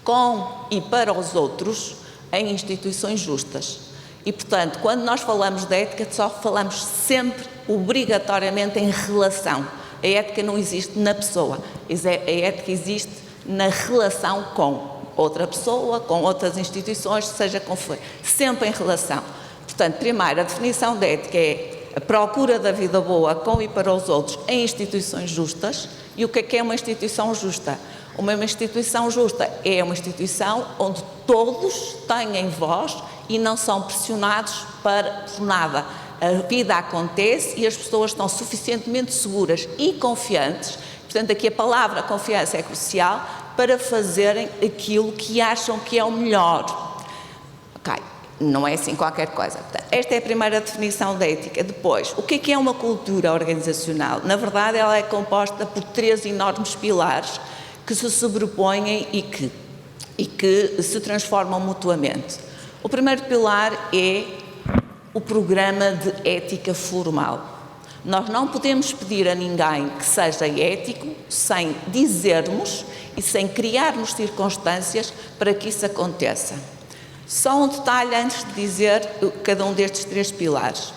com e para os outros, em instituições justas. E, portanto, quando nós falamos de ética, só falamos sempre, obrigatoriamente, em relação. A ética não existe na pessoa, a ética existe na relação com outra pessoa, com outras instituições, seja como for, sempre em relação. Portanto, primeiro, a definição de ética é a procura da vida boa com e para os outros em instituições justas. E o que é uma instituição justa? Uma instituição justa é uma instituição onde todos têm voz e não são pressionados por nada. A vida acontece e as pessoas estão suficientemente seguras e confiantes, portanto aqui a palavra confiança é crucial, para fazerem aquilo que acham que é o melhor. Ok, não é assim qualquer coisa. Portanto, esta é a primeira definição da ética. Depois, o que é uma cultura organizacional? Na verdade, ela é composta por 3 enormes pilares que se sobrepõem e que se transformam mutuamente. O primeiro pilar é o programa de ética formal. Nós não podemos pedir a ninguém que seja ético sem dizermos e sem criarmos circunstâncias para que isso aconteça. Só um detalhe antes de dizer cada um destes 3 pilares.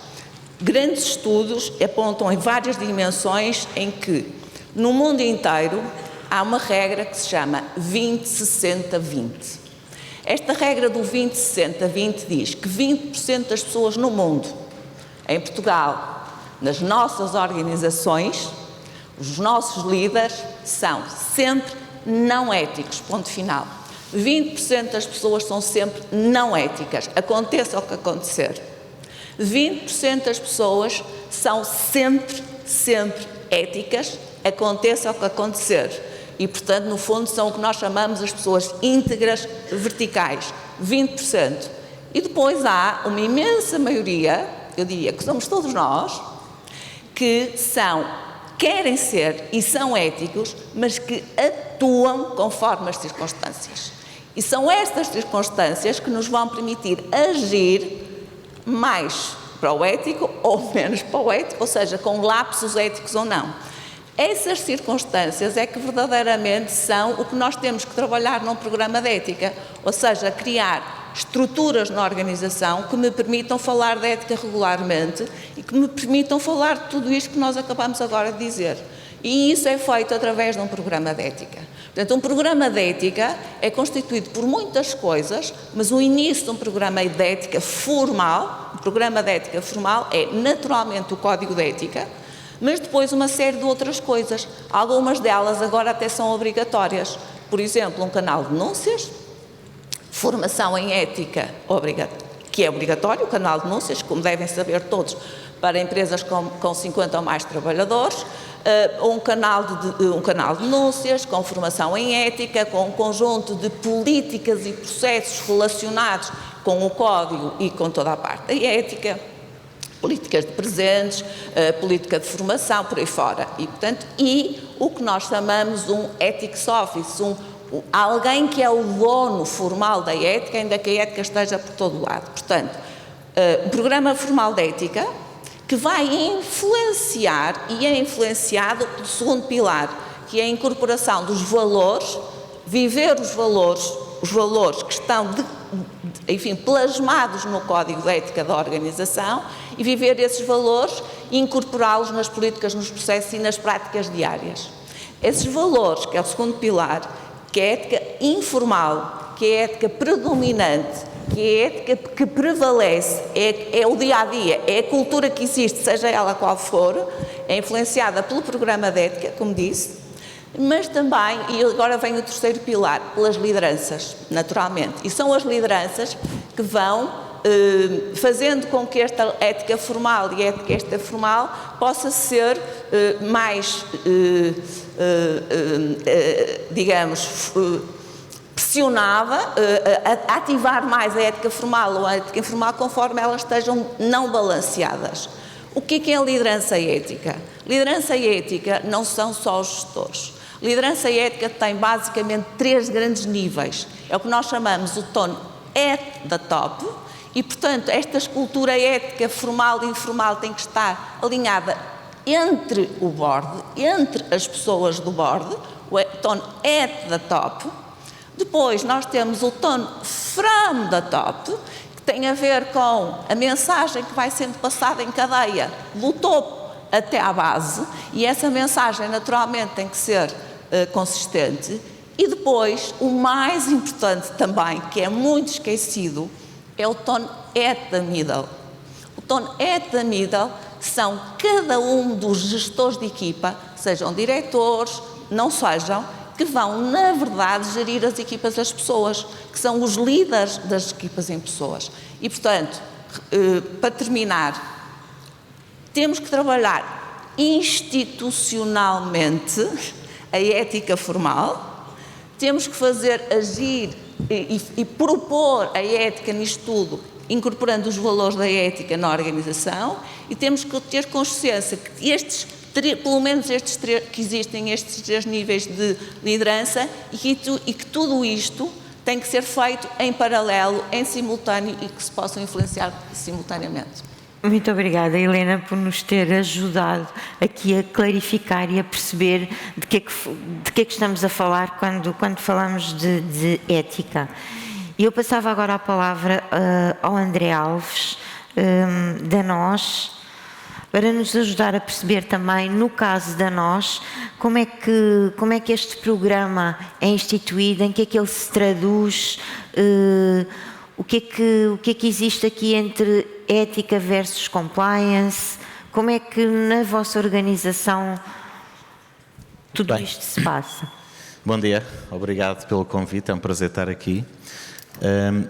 Grandes estudos apontam em várias dimensões em que, no mundo inteiro, há uma regra que se chama 20-60-20. Esta regra do 20-60-20 diz que 20% das pessoas no mundo, em Portugal, nas nossas organizações, os nossos líderes são sempre não éticos, ponto final. 20% das pessoas são sempre não éticas, aconteça o que acontecer. 20% das pessoas são sempre éticas, aconteça o que acontecer. E, portanto, no fundo, são o que nós chamamos as pessoas íntegras verticais, 20%. E depois há uma imensa maioria, eu diria que somos todos nós, que querem ser e são éticos, mas que atuam conforme as circunstâncias. E são estas circunstâncias que nos vão permitir agir mais para o ético ou menos para o ético, ou seja, com lapsos éticos ou não. Essas circunstâncias é que verdadeiramente são o que nós temos que trabalhar num programa de ética, ou seja, criar estruturas na organização que me permitam falar de ética regularmente e que me permitam falar de tudo isto que nós acabamos agora de dizer. E isso é feito através de um programa de ética. Portanto, um programa de ética é constituído por muitas coisas, mas o início de um programa de ética formal, o programa de ética formal é naturalmente o código de ética, mas depois uma série de outras coisas. Algumas delas agora até são obrigatórias. Por exemplo, um canal de denúncias, formação em ética, que é obrigatório, o canal de denúncias, como devem saber todos, para empresas com 50 ou mais trabalhadores, um canal de denúncias, com formação em ética, com um conjunto de políticas e processos relacionados com o código e com toda a parte da ética, políticas de presentes, política de formação, por aí fora. E, portanto, o que nós chamamos um ethics office, alguém que é o dono formal da ética, ainda que a ética esteja por todo lado. Portanto, um programa formal de ética que vai influenciar e é influenciado pelo segundo pilar, que é a incorporação dos valores, viver os valores que estão enfim, plasmados no Código de Ética da organização e viver esses valores e incorporá-los nas políticas, nos processos e nas práticas diárias. Esses valores, que é o segundo pilar, que é a ética informal, que é a ética predominante, que é a ética que prevalece, é o dia-a-dia, é a cultura que existe, seja ela qual for, é influenciada pelo programa de ética, como disse, mas também, e agora vem o terceiro pilar, pelas lideranças, naturalmente. E são as lideranças que vão fazendo com que esta ética formal e a ética extraformal possa ser mais, digamos, pressionada a ativar mais a ética formal ou a ética informal conforme elas estejam não balanceadas. O que é a liderança ética? Liderança ética não são só os gestores. Liderança ética tem basicamente 3 grandes níveis. É o que nós chamamos o tone at the top e, portanto, esta escultura ética formal e informal tem que estar alinhada entre o board, entre as pessoas do board, o tone at the top. Depois nós temos o tone from the top, que tem a ver com a mensagem que vai sendo passada em cadeia do topo até à base, e essa mensagem naturalmente tem que ser consistente. E depois, o mais importante também, que é muito esquecido, é o tone at the middle. O tone at the middle são cada um dos gestores de equipa, sejam diretores, não sejam, que vão, na verdade, gerir as equipas das pessoas, que são os líderes das equipas em pessoas. E, portanto, para terminar, temos que trabalhar institucionalmente a ética formal, temos que fazer agir e propor a ética nisto tudo, incorporando os valores da ética na organização, e temos que ter consciência que pelo menos estes 3, que existem estes 3 níveis de liderança e que tudo isto tem que ser feito em paralelo, em simultâneo e que se possam influenciar simultaneamente. Muito obrigada, Helena, por nos ter ajudado aqui a clarificar e a perceber de que é que estamos a falar quando falamos de ética. E eu passava agora a palavra ao André Alves, da NOS, para nos ajudar a perceber também, no caso da NOS, como é que este programa é instituído, em que é que ele se traduz, o que é que existe aqui entre ética versus compliance, como é que na vossa organização tudo isto se passa? Bom dia, obrigado pelo convite, é um prazer estar aqui.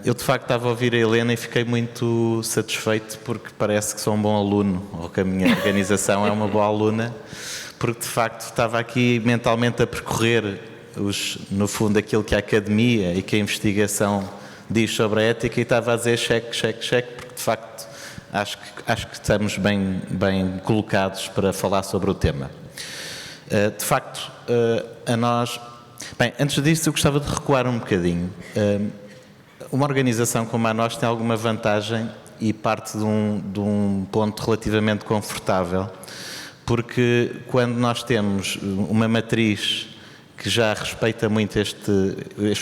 Eu de facto estava a ouvir a Helena e fiquei muito satisfeito porque parece que sou um bom aluno, ou que a minha organização é uma boa aluna, porque de facto estava aqui mentalmente a percorrer no fundo aquilo que a academia e que a investigação diz sobre a ética e estava a dizer cheque, porque de facto acho que estamos bem colocados para falar sobre o tema. De facto, a nós... Bem, antes disso eu gostava de recuar um bocadinho. Uma organização como a nós tem alguma vantagem e parte de um ponto relativamente confortável, porque quando nós temos uma matriz que já respeita muito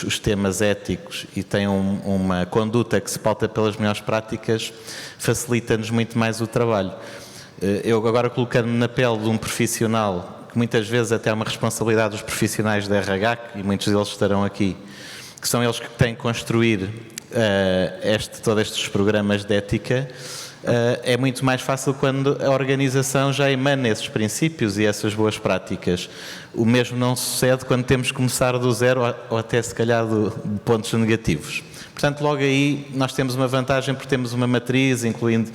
os temas éticos e tem uma conduta que se pauta pelas melhores práticas, facilita-nos muito mais o trabalho. Eu agora colocando-me na pele de um profissional, que muitas vezes até é uma responsabilidade dos profissionais da RH, e muitos deles estarão aqui, que são eles que têm que construir todos estes programas de ética, é muito mais fácil quando a organização já emana esses princípios e essas boas práticas. O mesmo não sucede quando temos que começar do zero ou até se calhar de pontos negativos. Portanto, logo aí nós temos uma vantagem porque temos uma matriz, incluindo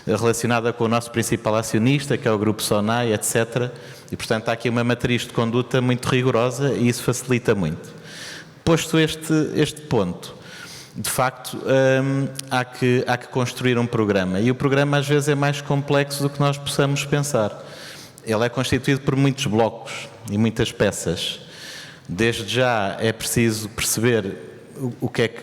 relacionada com o nosso principal acionista, que é o Grupo Sonai, etc. E, portanto, há aqui uma matriz de conduta muito rigorosa e isso facilita muito. Posto este ponto, de facto, há que construir um programa. E o programa, às vezes, é mais complexo do que nós possamos pensar. Ele é constituído por muitos blocos e muitas peças. Desde já é preciso perceber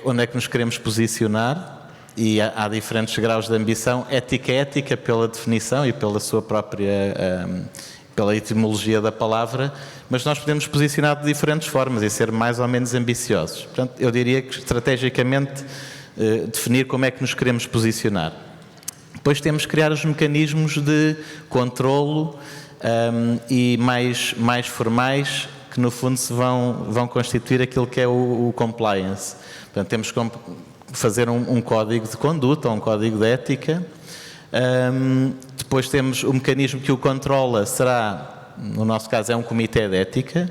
onde é que nos queremos posicionar, e há diferentes graus de ambição. Ética é ética pela definição e pela sua própria... pela etimologia da palavra, mas nós podemos posicionar de diferentes formas e ser mais ou menos ambiciosos. Portanto, eu diria que estrategicamente definir como é que nos queremos posicionar. Depois temos que criar os mecanismos de controlo e mais formais, que no fundo se vão constituir aquilo que é o compliance. Portanto, temos que fazer um código de conduta, um código de ética. Depois temos o mecanismo que o controla, no nosso caso, é um comitê de ética,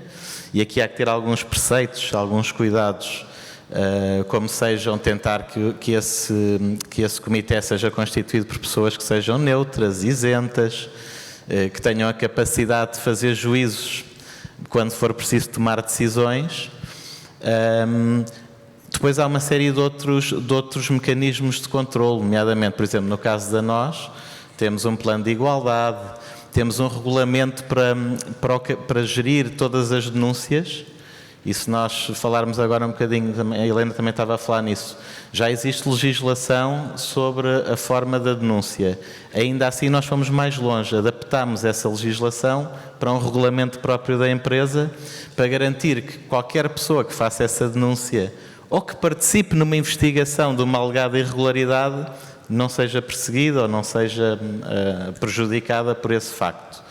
e aqui há que ter alguns preceitos, alguns cuidados, como sejam tentar que esse comitê seja constituído por pessoas que sejam neutras, isentas, que tenham a capacidade de fazer juízos quando for preciso tomar decisões. Depois há uma série de outros mecanismos de controle, nomeadamente, por exemplo, no caso da nós, temos um plano de igualdade, temos um regulamento para gerir todas as denúncias, e se nós falarmos agora um bocadinho, a Helena também estava a falar nisso, já existe legislação sobre a forma da denúncia. Ainda assim nós fomos mais longe, adaptámos essa legislação para um regulamento próprio da empresa, para garantir que qualquer pessoa que faça essa denúncia ou que participe numa investigação de uma alegada irregularidade não seja perseguida ou não seja prejudicada por esse facto.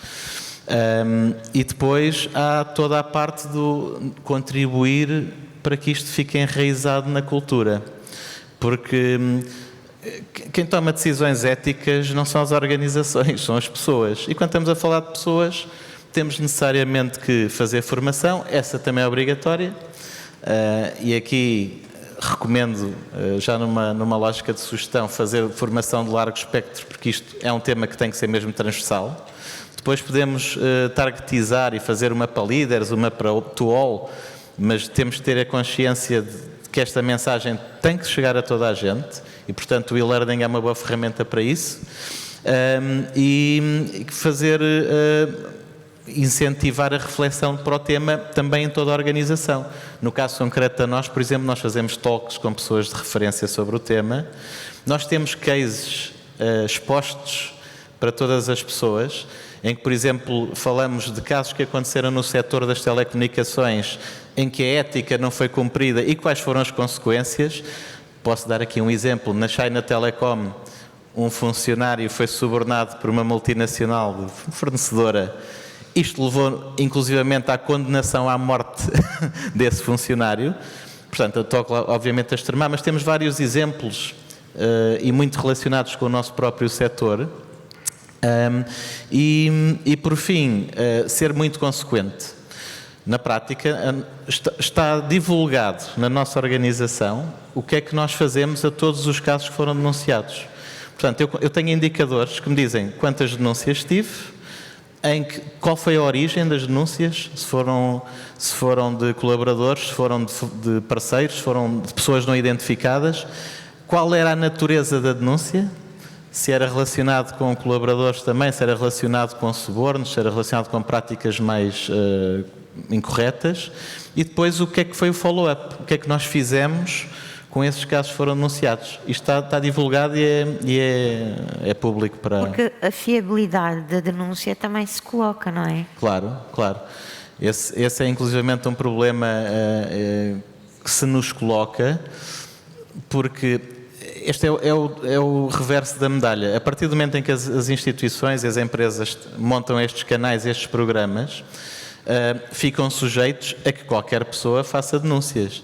E depois há toda a parte do contribuir para que isto fique enraizado na cultura, porque quem toma decisões éticas não são as organizações, são as pessoas, e quando estamos a falar de pessoas temos necessariamente que fazer formação, essa também é obrigatória, e aqui recomendo, já numa lógica de sugestão, fazer formação de largo espectro, porque isto é um tema que tem que ser mesmo transversal. Depois podemos targetizar e fazer uma para líderes, uma para to all, mas temos que ter a consciência de que esta mensagem tem que chegar a toda a gente e, portanto, o e-learning é uma boa ferramenta para isso. E fazer, incentivar a reflexão para o tema também em toda a organização. No caso concreto da nós, por exemplo, nós fazemos talks com pessoas de referência sobre o tema. Nós temos cases expostos para todas as pessoas, em que, por exemplo, falamos de casos que aconteceram no setor das telecomunicações, em que a ética não foi cumprida e quais foram as consequências. Posso dar aqui um exemplo. Na China Telecom, um funcionário foi subornado por uma multinacional fornecedora. Isto levou, inclusivamente, à condenação à morte desse funcionário. Portanto, eu estou, obviamente, a extremar, mas temos vários exemplos e muito relacionados com o nosso próprio setor. E por fim, ser muito consequente. Na prática, está divulgado na nossa organização o que é que nós fazemos a todos os casos que foram denunciados. Portanto, eu tenho indicadores que me dizem quantas denúncias tive, qual foi a origem das denúncias, se foram de colaboradores, se foram de parceiros, se foram de pessoas não identificadas, qual era a natureza da denúncia, se era relacionado com colaboradores também, se era relacionado com subornos, se era relacionado com práticas mais incorretas, e depois o que é que foi o follow-up, o que é que nós fizemos com esses casos que foram denunciados. Isto está divulgado e é público para... Porque a fiabilidade da denúncia também se coloca, não é? Claro, claro. Esse é inclusivamente um problema que se nos coloca, porque este é o reverso da medalha. A partir do momento em que as instituições e as empresas montam estes canais, estes programas, ficam sujeitos a que qualquer pessoa faça denúncias.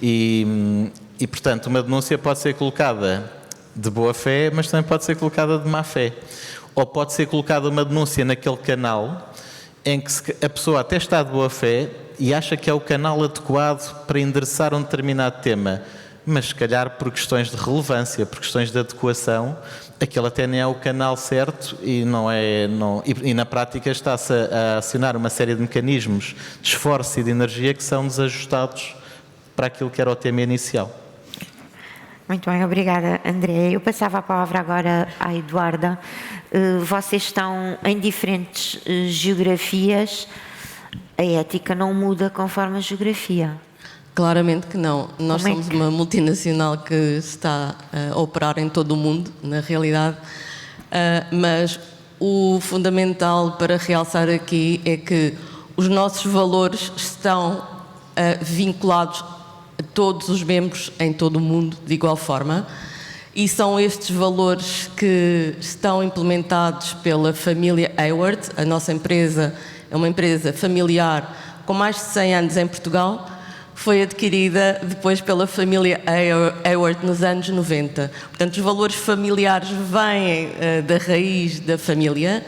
E, portanto, uma denúncia pode ser colocada de boa fé, mas também pode ser colocada de má fé. Ou pode ser colocada uma denúncia naquele canal em que a pessoa até está de boa fé e acha que é o canal adequado para endereçar um determinado tema, mas se calhar por questões de relevância, por questões de adequação, aquele até nem é o canal certo e e na prática está-se a acionar uma série de mecanismos de esforço e de energia que são desajustados para aquilo que era o tema inicial. Muito bem, obrigada, André. Eu passava a palavra agora à Eduarda. Vocês estão em diferentes geografias. A ética não muda conforme a geografia? Claramente que não. Nós somos uma multinacional que está a operar em todo o mundo, na realidade, mas o fundamental para realçar aqui é que os nossos valores estão vinculados a todos os membros em todo o mundo de igual forma. E são estes valores que estão implementados pela família Hayward. A nossa empresa é uma empresa familiar com mais de 100 anos em Portugal. Foi adquirida depois pela família Hayward nos anos 90. Portanto, os valores familiares vêm da raiz da família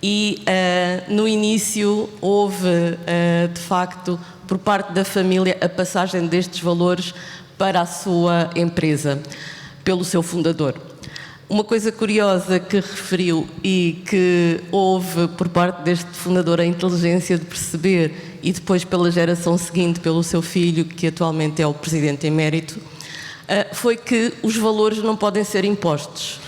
e no início houve, de facto, por parte da família, a passagem destes valores para a sua empresa, pelo seu fundador. Uma coisa curiosa que referiu e que houve por parte deste fundador a inteligência de perceber, e depois pela geração seguinte, pelo seu filho, que atualmente é o presidente emérito, foi que os valores não podem ser impostos.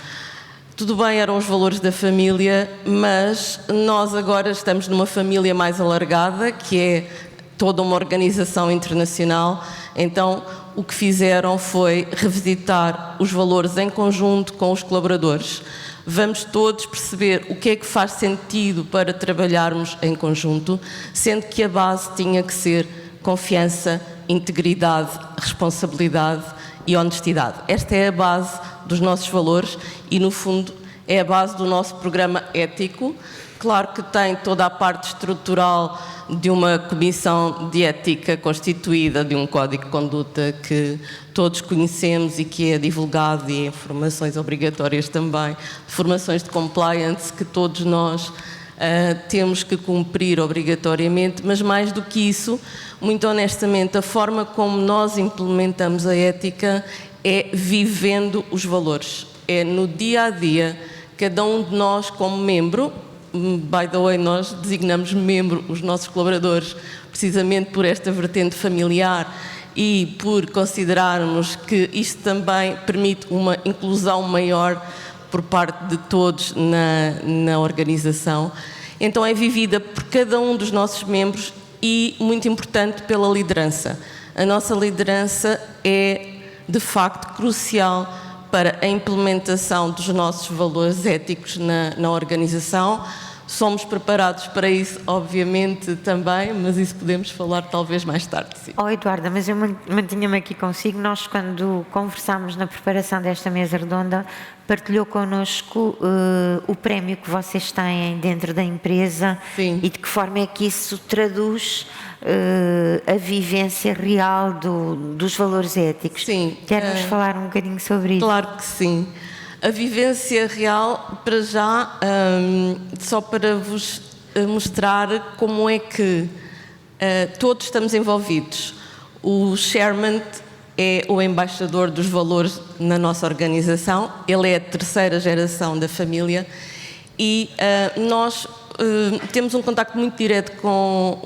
Tudo bem, eram os valores da família, mas nós agora estamos numa família mais alargada, que é toda uma organização internacional. Então, o que fizeram foi revisitar os valores em conjunto com os colaboradores. Vamos todos perceber o que é que faz sentido para trabalharmos em conjunto, sendo que a base tinha que ser confiança, integridade, responsabilidade e honestidade. Esta é a base dos nossos valores e, no fundo, é a base do nosso programa ético. Claro que tem toda a parte estrutural de uma comissão de ética constituída, de um código de conduta que todos conhecemos e que é divulgado, e informações obrigatórias também, formações de compliance que todos nós temos que cumprir obrigatoriamente, mas mais do que isso, muito honestamente, a forma como nós implementamos a ética é vivendo os valores, é no dia a dia, cada um de nós como membro. By the way, nós designamos membro os nossos colaboradores precisamente por esta vertente familiar e por considerarmos que isto também permite uma inclusão maior por parte de todos na organização. Então é vivida por cada um dos nossos membros e, muito importante, pela liderança. A nossa liderança é, de facto, crucial para a implementação dos nossos valores éticos na organização. Somos preparados para isso, obviamente, também, mas isso podemos falar talvez mais tarde. Sim. Oh, Eduarda, mas eu mantinha-me aqui consigo. Nós, quando conversámos na preparação desta mesa redonda, partilhou connosco o prémio que vocês têm dentro da empresa. Sim. E de que forma é que isso traduz a vivência real dos valores éticos. Sim. Quer-nos falar um bocadinho sobre isso? Claro que sim. A vivência real, para já, só para vos mostrar como é que todos estamos envolvidos. O Chairman é o embaixador dos valores na nossa organização, ele é a terceira geração da família e nós temos um contacto muito direto com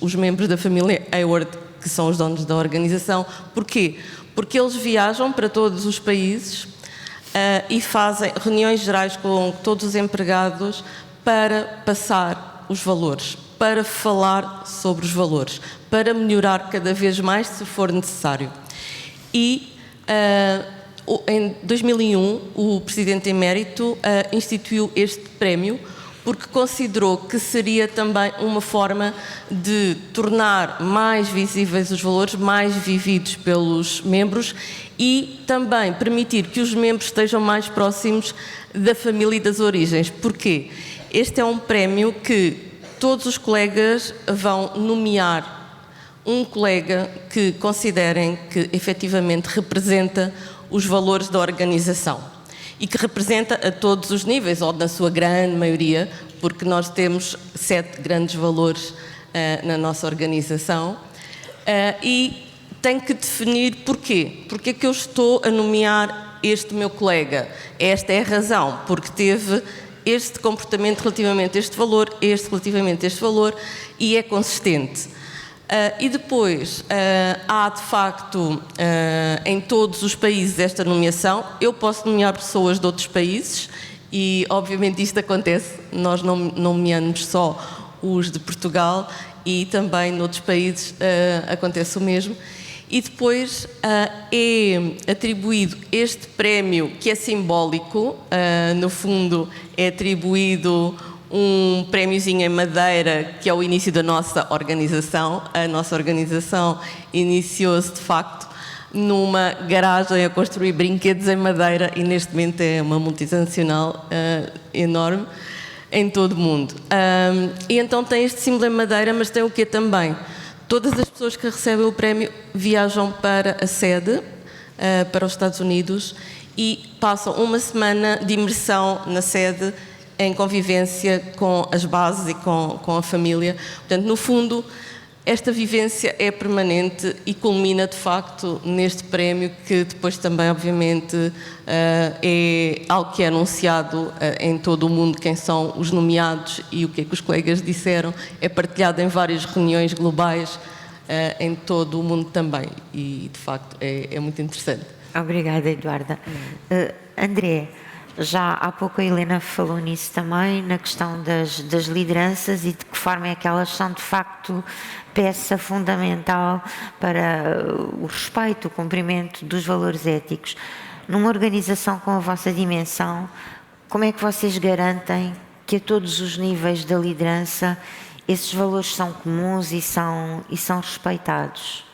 os membros da família Hayward, que são os donos da organização. Porquê? Porque eles viajam para todos os países e fazem reuniões gerais com todos os empregados para passar os valores, para falar sobre os valores, para melhorar cada vez mais se for necessário. E em 2001 o Presidente Emérito instituiu este prémio porque considerou que seria também uma forma de tornar mais visíveis os valores, mais vividos pelos membros e também permitir que os membros estejam mais próximos da família e das origens. Porquê? Este é um prémio que todos os colegas vão nomear um colega que considerem que efetivamente representa os valores da organização e que representa a todos os níveis, ou na sua grande maioria, porque nós temos 7 grandes valores na nossa organização e tem que definir porquê. Porquê é que eu estou a nomear este meu colega? Esta é a razão, porque teve este comportamento relativamente a este valor, este relativamente a este valor, e é consistente. E depois, há de facto em todos os países esta nomeação. Eu posso nomear pessoas de outros países e obviamente isto acontece, nós não nomeamos só os de Portugal e também noutros países acontece o mesmo. E depois é atribuído este prémio que é simbólico, no fundo é atribuído um prémiozinho em madeira, que é o início da nossa organização. A nossa organização iniciou-se, de facto, numa garagem a construir brinquedos em madeira e neste momento é uma multinacional enorme em todo o mundo. E então tem este símbolo em madeira, mas tem o quê também? Todas as pessoas que recebem o prémio viajam para a sede, para os Estados Unidos, e passam uma semana de imersão na sede, em convivência com as bases e com a família. Portanto, no fundo, esta vivência é permanente e culmina, de facto, neste prémio, que depois também, obviamente, é algo que é anunciado em todo o mundo, quem são os nomeados e o que é que os colegas disseram, é partilhado em várias reuniões globais em todo o mundo também. E, de facto, é muito interessante. Obrigada, Eduarda. André, já há pouco a Helena falou nisso também, na questão das lideranças e de que forma é que elas são, de facto, peça fundamental para o respeito, o cumprimento dos valores éticos. Numa organização com a vossa dimensão, como é que vocês garantem que a todos os níveis da liderança esses valores são comuns e são respeitados?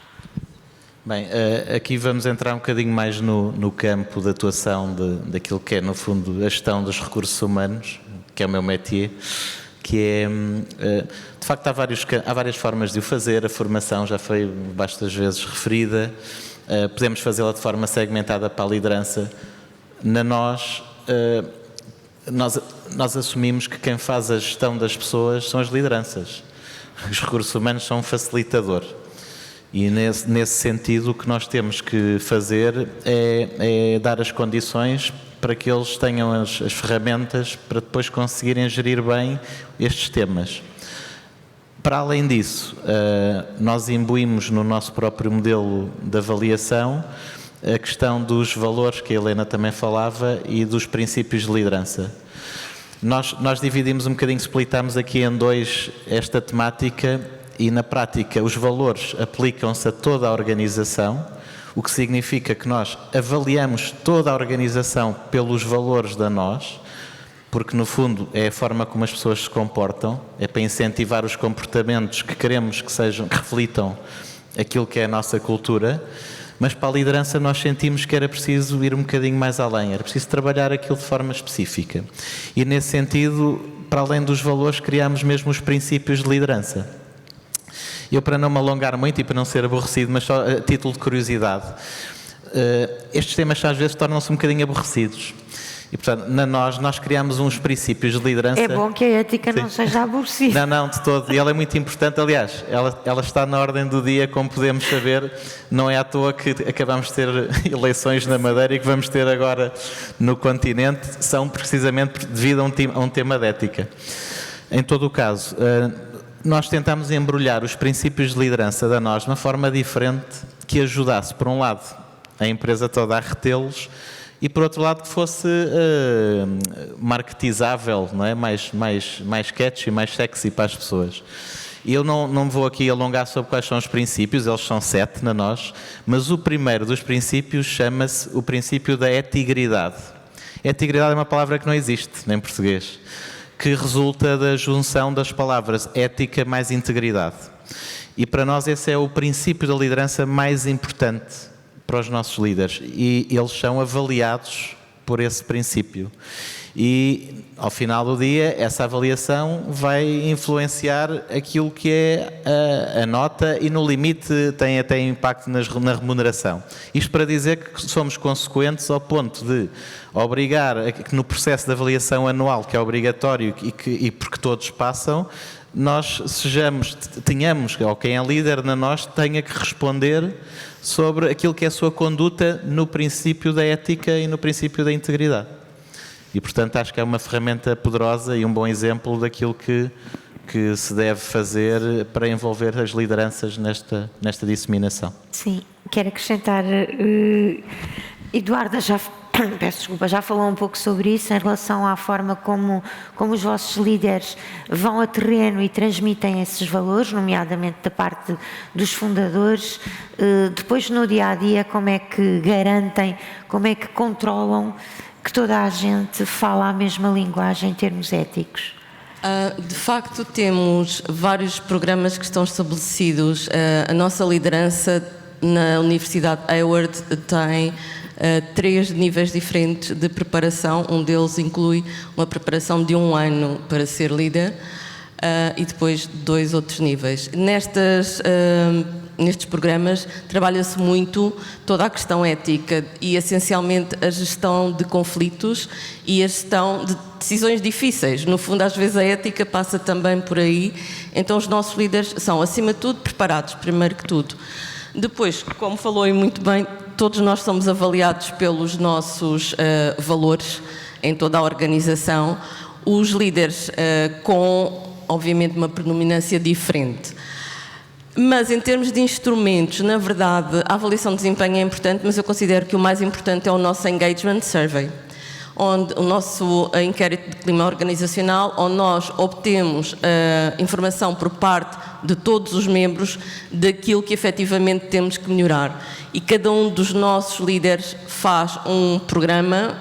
Bem, aqui vamos entrar um bocadinho mais no campo de atuação daquilo que é, no fundo, a gestão dos recursos humanos, que é o meu métier, que é, de facto, há várias formas de o fazer. A formação já foi bastas vezes referida, podemos fazê-la de forma segmentada para a liderança. Nós assumimos que quem faz a gestão das pessoas são as lideranças. Os recursos humanos são um facilitador. E nesse sentido o que nós temos que fazer é dar as condições para que eles tenham as ferramentas para depois conseguirem gerir bem estes temas. Para além disso, nós imbuímos no nosso próprio modelo de avaliação a questão dos valores que a Helena também falava e dos princípios de liderança. Nós dividimos um bocadinho, splitamos aqui em dois esta temática. E, na prática, os valores aplicam-se a toda a organização, o que significa que nós avaliamos toda a organização pelos valores da nós, porque, no fundo, é a forma como as pessoas se comportam, é para incentivar os comportamentos que queremos que reflitam aquilo que é a nossa cultura, mas para a liderança nós sentimos que era preciso ir um bocadinho mais além, era preciso trabalhar aquilo de forma específica. E, nesse sentido, para além dos valores, criámos mesmo os princípios de liderança. Eu, para não me alongar muito e para não ser aborrecido, mas só a título de curiosidade, estes temas às vezes tornam-se um bocadinho aborrecidos. E, portanto, nós criamos uns princípios de liderança... É bom que a ética não seja aborrecida. Não, de todo. E ela é muito importante. Aliás, ela está na ordem do dia, como podemos saber. Não é à toa que acabamos de ter eleições na Madeira e que vamos ter agora no continente. São precisamente devido a um tema de ética. Em todo o caso... nós tentámos embrulhar os princípios de liderança da nós de uma forma diferente que ajudasse, por um lado, a empresa toda a retê-los e, por outro lado, que fosse marketizável, não é? mais catchy, mais sexy para as pessoas. E eu não me vou aqui alongar sobre quais são os princípios, eles são 7 na nós, mas o primeiro dos princípios chama-se o princípio da etigridade. Etigridade é uma palavra que não existe em português, que resulta da junção das palavras ética mais integridade. E para nós esse é o princípio da liderança mais importante para os nossos líderes. E eles são avaliados por esse princípio. E, ao final do dia, essa avaliação vai influenciar aquilo que é a nota e, no limite, tem até impacto na remuneração. Isto para dizer que somos consequentes ao ponto de obrigar que no processo de avaliação anual, que é obrigatório e porque todos passam, nós tenhamos, ou quem é líder na nós, tenha que responder sobre aquilo que é a sua conduta no princípio da ética e no princípio da integridade. E, portanto, acho que é uma ferramenta poderosa e um bom exemplo daquilo que se deve fazer para envolver as lideranças nesta disseminação. Sim, quero acrescentar, Eduarda já falou um pouco sobre isso em relação à forma como os vossos líderes vão a terreno e transmitem esses valores, nomeadamente da parte dos fundadores. Depois, no dia-a-dia, como é que garantem, como é que controlam que toda a gente fala a mesma linguagem em termos éticos? De facto, temos vários programas que estão estabelecidos. A nossa liderança na Universidade Hayward tem 3 níveis diferentes de preparação. Um deles inclui uma preparação de 1 ano para ser líder e depois 2 outros níveis. Nestes programas trabalha-se muito toda a questão ética e, essencialmente, a gestão de conflitos e a gestão de decisões difíceis. No fundo, às vezes, a ética passa também por aí. Então, os nossos líderes são, acima de tudo, preparados, primeiro que tudo. Depois, como falou e muito bem, todos nós somos avaliados pelos nossos valores em toda a organização. Os líderes com, obviamente, uma predominância diferente. Mas, em termos de instrumentos, na verdade, a avaliação de desempenho é importante, mas eu considero que o mais importante é o nosso Engagement Survey, onde o nosso inquérito de clima organizacional, onde nós obtemos informação por parte de todos os membros daquilo que efetivamente temos que melhorar. E cada um dos nossos líderes faz um programa,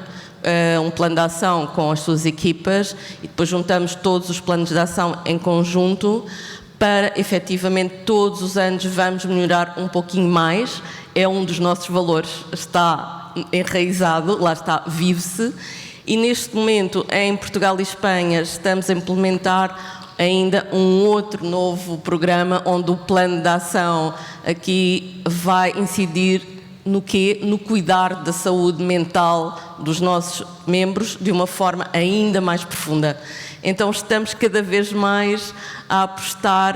um plano de ação com as suas equipas e depois juntamos todos os planos de ação em conjunto para, efetivamente, todos os anos vamos melhorar um pouquinho mais. É um dos nossos valores, está enraizado, lá está, vive-se. E neste momento, em Portugal e Espanha, estamos a implementar ainda um outro novo programa onde o plano de ação aqui vai incidir no quê? No cuidar da saúde mental dos nossos membros de uma forma ainda mais profunda. Então estamos cada vez mais a apostar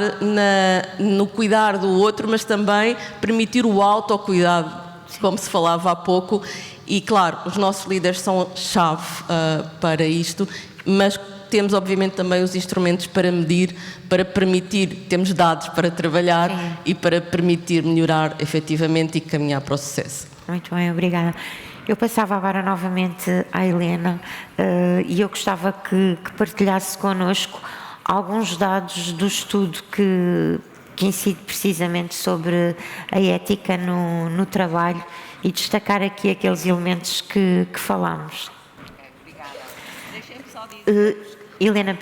no cuidar do outro, mas também permitir o autocuidado, como se falava há pouco. E claro, os nossos líderes são chave para isto, mas temos obviamente também os instrumentos para medir, para permitir, temos dados para trabalhar. Sim. E para permitir melhorar efetivamente e caminhar para o sucesso. Muito bem, obrigada. Eu passava agora novamente à Helena e eu gostava que partilhasse connosco alguns dados do estudo que incide precisamente sobre a ética no trabalho e destacar aqui aqueles elementos que falámos. Obrigada. Deixem-me só dizer... Helena,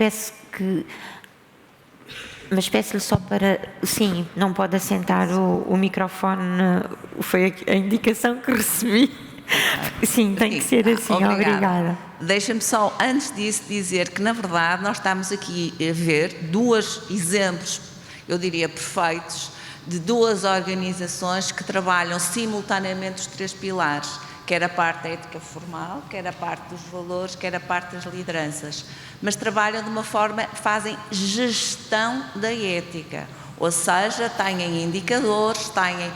mas peço-lhe só para... Sim, não pode assentar o microfone, foi a indicação que recebi. Sim, tem que ser assim, obrigada. Deixa-me só, antes disso, dizer que, na verdade, nós estamos aqui a ver 2 exemplos, eu diria perfeitos, de 2 organizações que trabalham simultaneamente os 3 pilares, quer a parte da ética formal, quer a parte dos valores, quer a parte das lideranças, mas trabalham de uma forma, fazem gestão da ética, ou seja, têm indicadores, têm,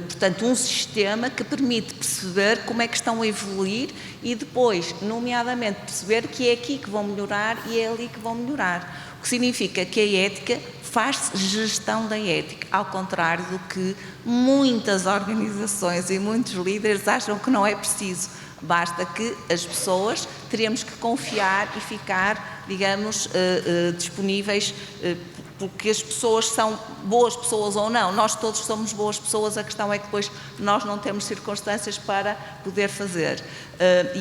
portanto, um sistema que permite perceber como é que estão a evoluir e depois, nomeadamente, perceber que é aqui que vão melhorar e é ali que vão melhorar. O que significa que a ética faz-se gestão da ética, ao contrário do que muitas organizações e muitos líderes acham que não é preciso. Basta que as pessoas, teremos que confiar e ficar, digamos, disponíveis, porque as pessoas são boas pessoas ou não. Nós todos somos boas pessoas, a questão é que depois nós não temos circunstâncias para poder fazer.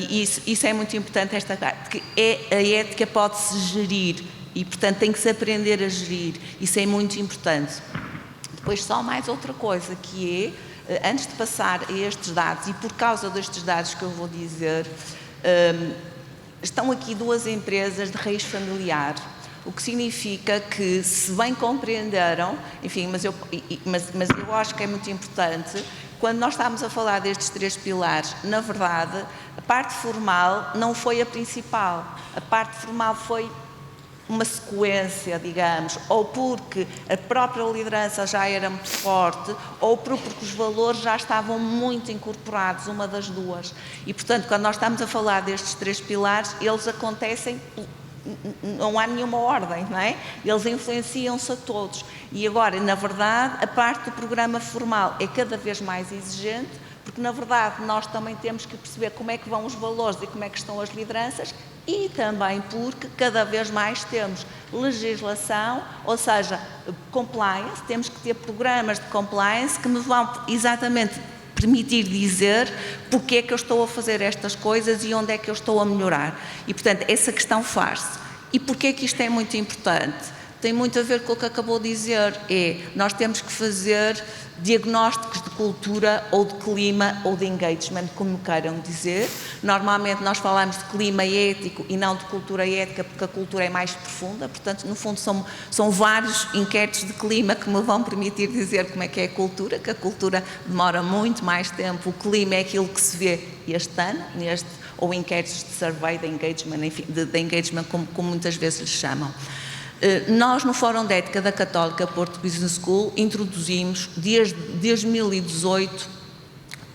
E isso é muito importante, esta parte, porque a ética pode-se gerir e, portanto, tem que se aprender a gerir. Isso é muito importante. Depois, só mais outra coisa, que é, antes de passar a estes dados, e por causa destes dados que eu vou dizer, estão aqui 2 empresas de raiz familiar, o que significa que, se bem compreenderam, enfim, mas eu acho que é muito importante, quando nós estamos a falar destes 3 pilares, na verdade, a parte formal não foi a principal, a parte formal foi uma sequência, digamos, ou porque a própria liderança já era muito forte, ou porque os valores já estavam muito incorporados, uma das 2. E, portanto, quando nós estamos a falar destes 3 pilares, eles acontecem, não há nenhuma ordem, não é? Eles influenciam-se a todos. E agora, na verdade, a parte do programa formal é cada vez mais exigente, porque, na verdade, nós também temos que perceber como é que vão os valores e como é que estão as lideranças, e também porque cada vez mais temos legislação, ou seja, compliance, temos que ter programas de compliance que me vão exatamente permitir dizer porque é que eu estou a fazer estas coisas e onde é que eu estou a melhorar. E, portanto, essa questão faz-se. E porquê que isto é muito importante? Tem muito a ver com o que acabou de dizer, nós temos que fazer diagnósticos de cultura ou de clima ou de engagement, como queiram dizer. Normalmente nós falamos de clima ético e não de cultura ética, porque a cultura é mais profunda, portanto, no fundo, são vários inquéritos de clima que me vão permitir dizer como é que é a cultura, que a cultura demora muito mais tempo, o clima é aquilo que se vê este ano, ou inquéritos de survey de engagement, enfim, de engagement, como muitas vezes lhes chamam. Nós, no Fórum de Ética da Católica Porto Business School, introduzimos, desde 2018,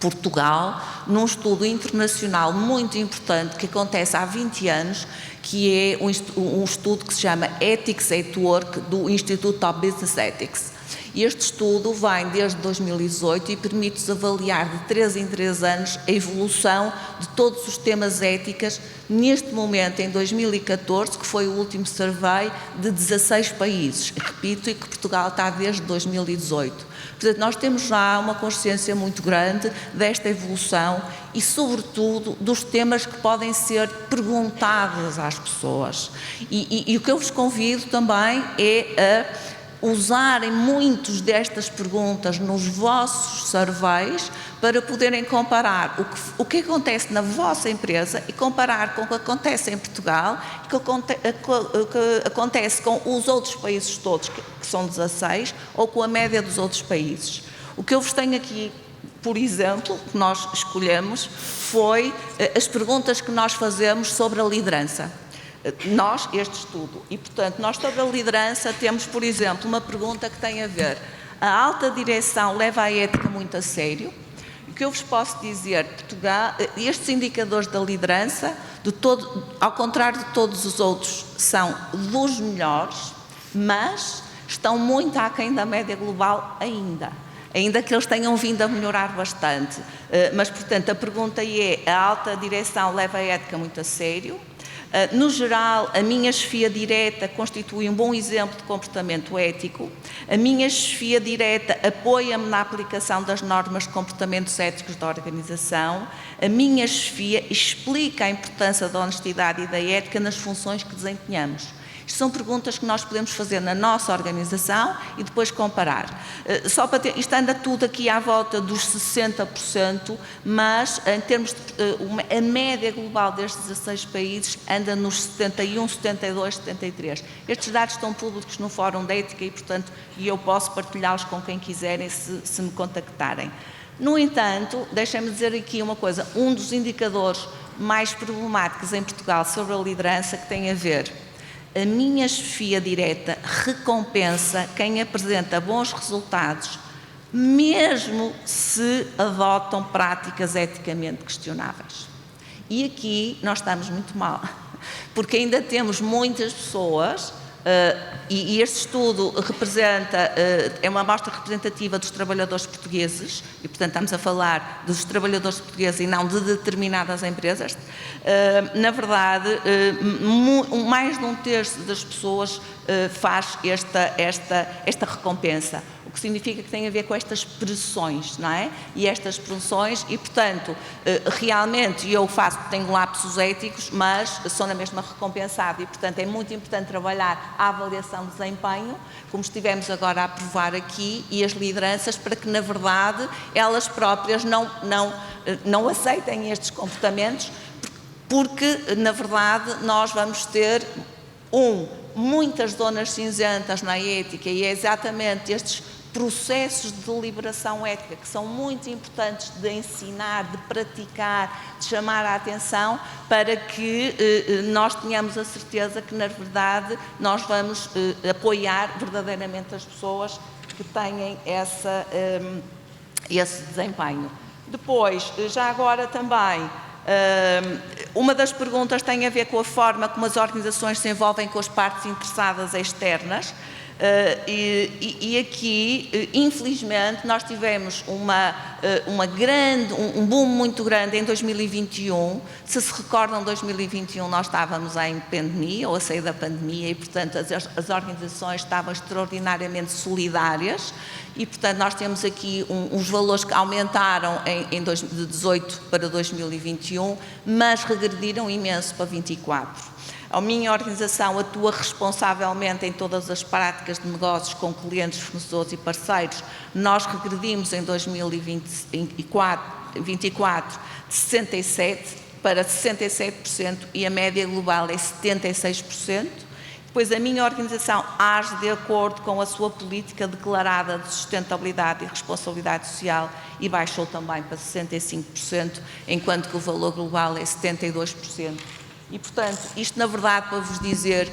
Portugal, num estudo internacional muito importante que acontece há 20 anos, que é um estudo que se chama Ethics at Work, do Institute of Business Ethics. Este estudo vem desde 2018 e permite-nos avaliar de 3 em 3 anos a evolução de todos os temas éticos, neste momento, em 2014, que foi o último survey de 16 países, repito, e que Portugal está desde 2018. Portanto, nós temos já uma consciência muito grande desta evolução e, sobretudo, dos temas que podem ser perguntados às pessoas. E o que eu vos convido também é a usarem muitas destas perguntas nos vossos surveys para poderem comparar o que acontece na vossa empresa e comparar com o que acontece em Portugal e o que acontece com os outros países todos, que são 16, ou com a média dos outros países. O que eu vos tenho aqui, por exemplo, que nós escolhemos, foi as perguntas que nós fazemos sobre a liderança. Este estudo. E, portanto, nós sobre a liderança temos, por exemplo, uma pergunta que tem a ver: a alta direção leva a ética muito a sério? O que eu vos posso dizer, Portugal, estes indicadores da liderança, ao contrário de todos os outros, são dos melhores, mas estão muito aquém da média global ainda que eles tenham vindo a melhorar bastante. Mas, portanto, a pergunta é: a alta direção leva a ética muito a sério? No geral, a minha chefia direta constitui um bom exemplo de comportamento ético. A minha chefia direta apoia-me na aplicação das normas de comportamentos éticos da organização. A minha chefia explica a importância da honestidade e da ética nas funções que desempenhamos. Isto são perguntas que nós podemos fazer na nossa organização e depois comparar. Só para isto anda tudo aqui à volta dos 60%, mas em termos de a média global destes 16 países anda nos 71, 72, 73. Estes dados estão públicos no Fórum de Ética e, portanto, eu posso partilhá-los com quem quiserem se me contactarem. No entanto, deixem-me dizer aqui uma coisa: um dos indicadores mais problemáticos em Portugal sobre a liderança que tem a ver: a minha chefia direta recompensa quem apresenta bons resultados, mesmo se adotam práticas eticamente questionáveis. E aqui nós estamos muito mal, porque ainda temos muitas pessoas, e este estudo representa, é uma amostra representativa dos trabalhadores portugueses, e portanto estamos a falar dos trabalhadores portugueses e não de determinadas empresas. Na verdade, mais de 1/3 das pessoas faz esta recompensa, o que significa que tem a ver com estas pressões, não é? E estas pressões, e portanto, realmente eu tenho lapsos éticos, mas sou na mesma recompensada, e portanto é muito importante trabalhar a avaliação de desempenho, como estivemos agora a provar aqui, e as lideranças, para que na verdade elas próprias não aceitem estes comportamentos, porque na verdade nós vamos ter muitas zonas cinzentas na ética, e é exatamente estes processos de deliberação ética que são muito importantes de ensinar, de praticar, de chamar a atenção, para que nós tenhamos a certeza que, na verdade, nós vamos apoiar verdadeiramente as pessoas que têm esse desempenho. Depois, já agora também, uma das perguntas tem a ver com a forma como as organizações se envolvem com as partes interessadas externas. E aqui, infelizmente, nós tivemos um boom muito grande em 2021. Se recordam, 2021 nós estávamos em pandemia, ou a sair da pandemia, e portanto as organizações estavam extraordinariamente solidárias, e portanto nós temos aqui uns valores que aumentaram de 18 para 2021, mas regrediram imenso para 24. A minha organização atua responsavelmente em todas as práticas de negócios com clientes, fornecedores e parceiros. Nós regredimos em 2024 de 67% para 67% e a média global é 76%. Depois a minha organização age de acordo com a sua política declarada de sustentabilidade e responsabilidade social e baixou também para 65%, enquanto que o valor global é 72%. E, portanto, isto na verdade para vos dizer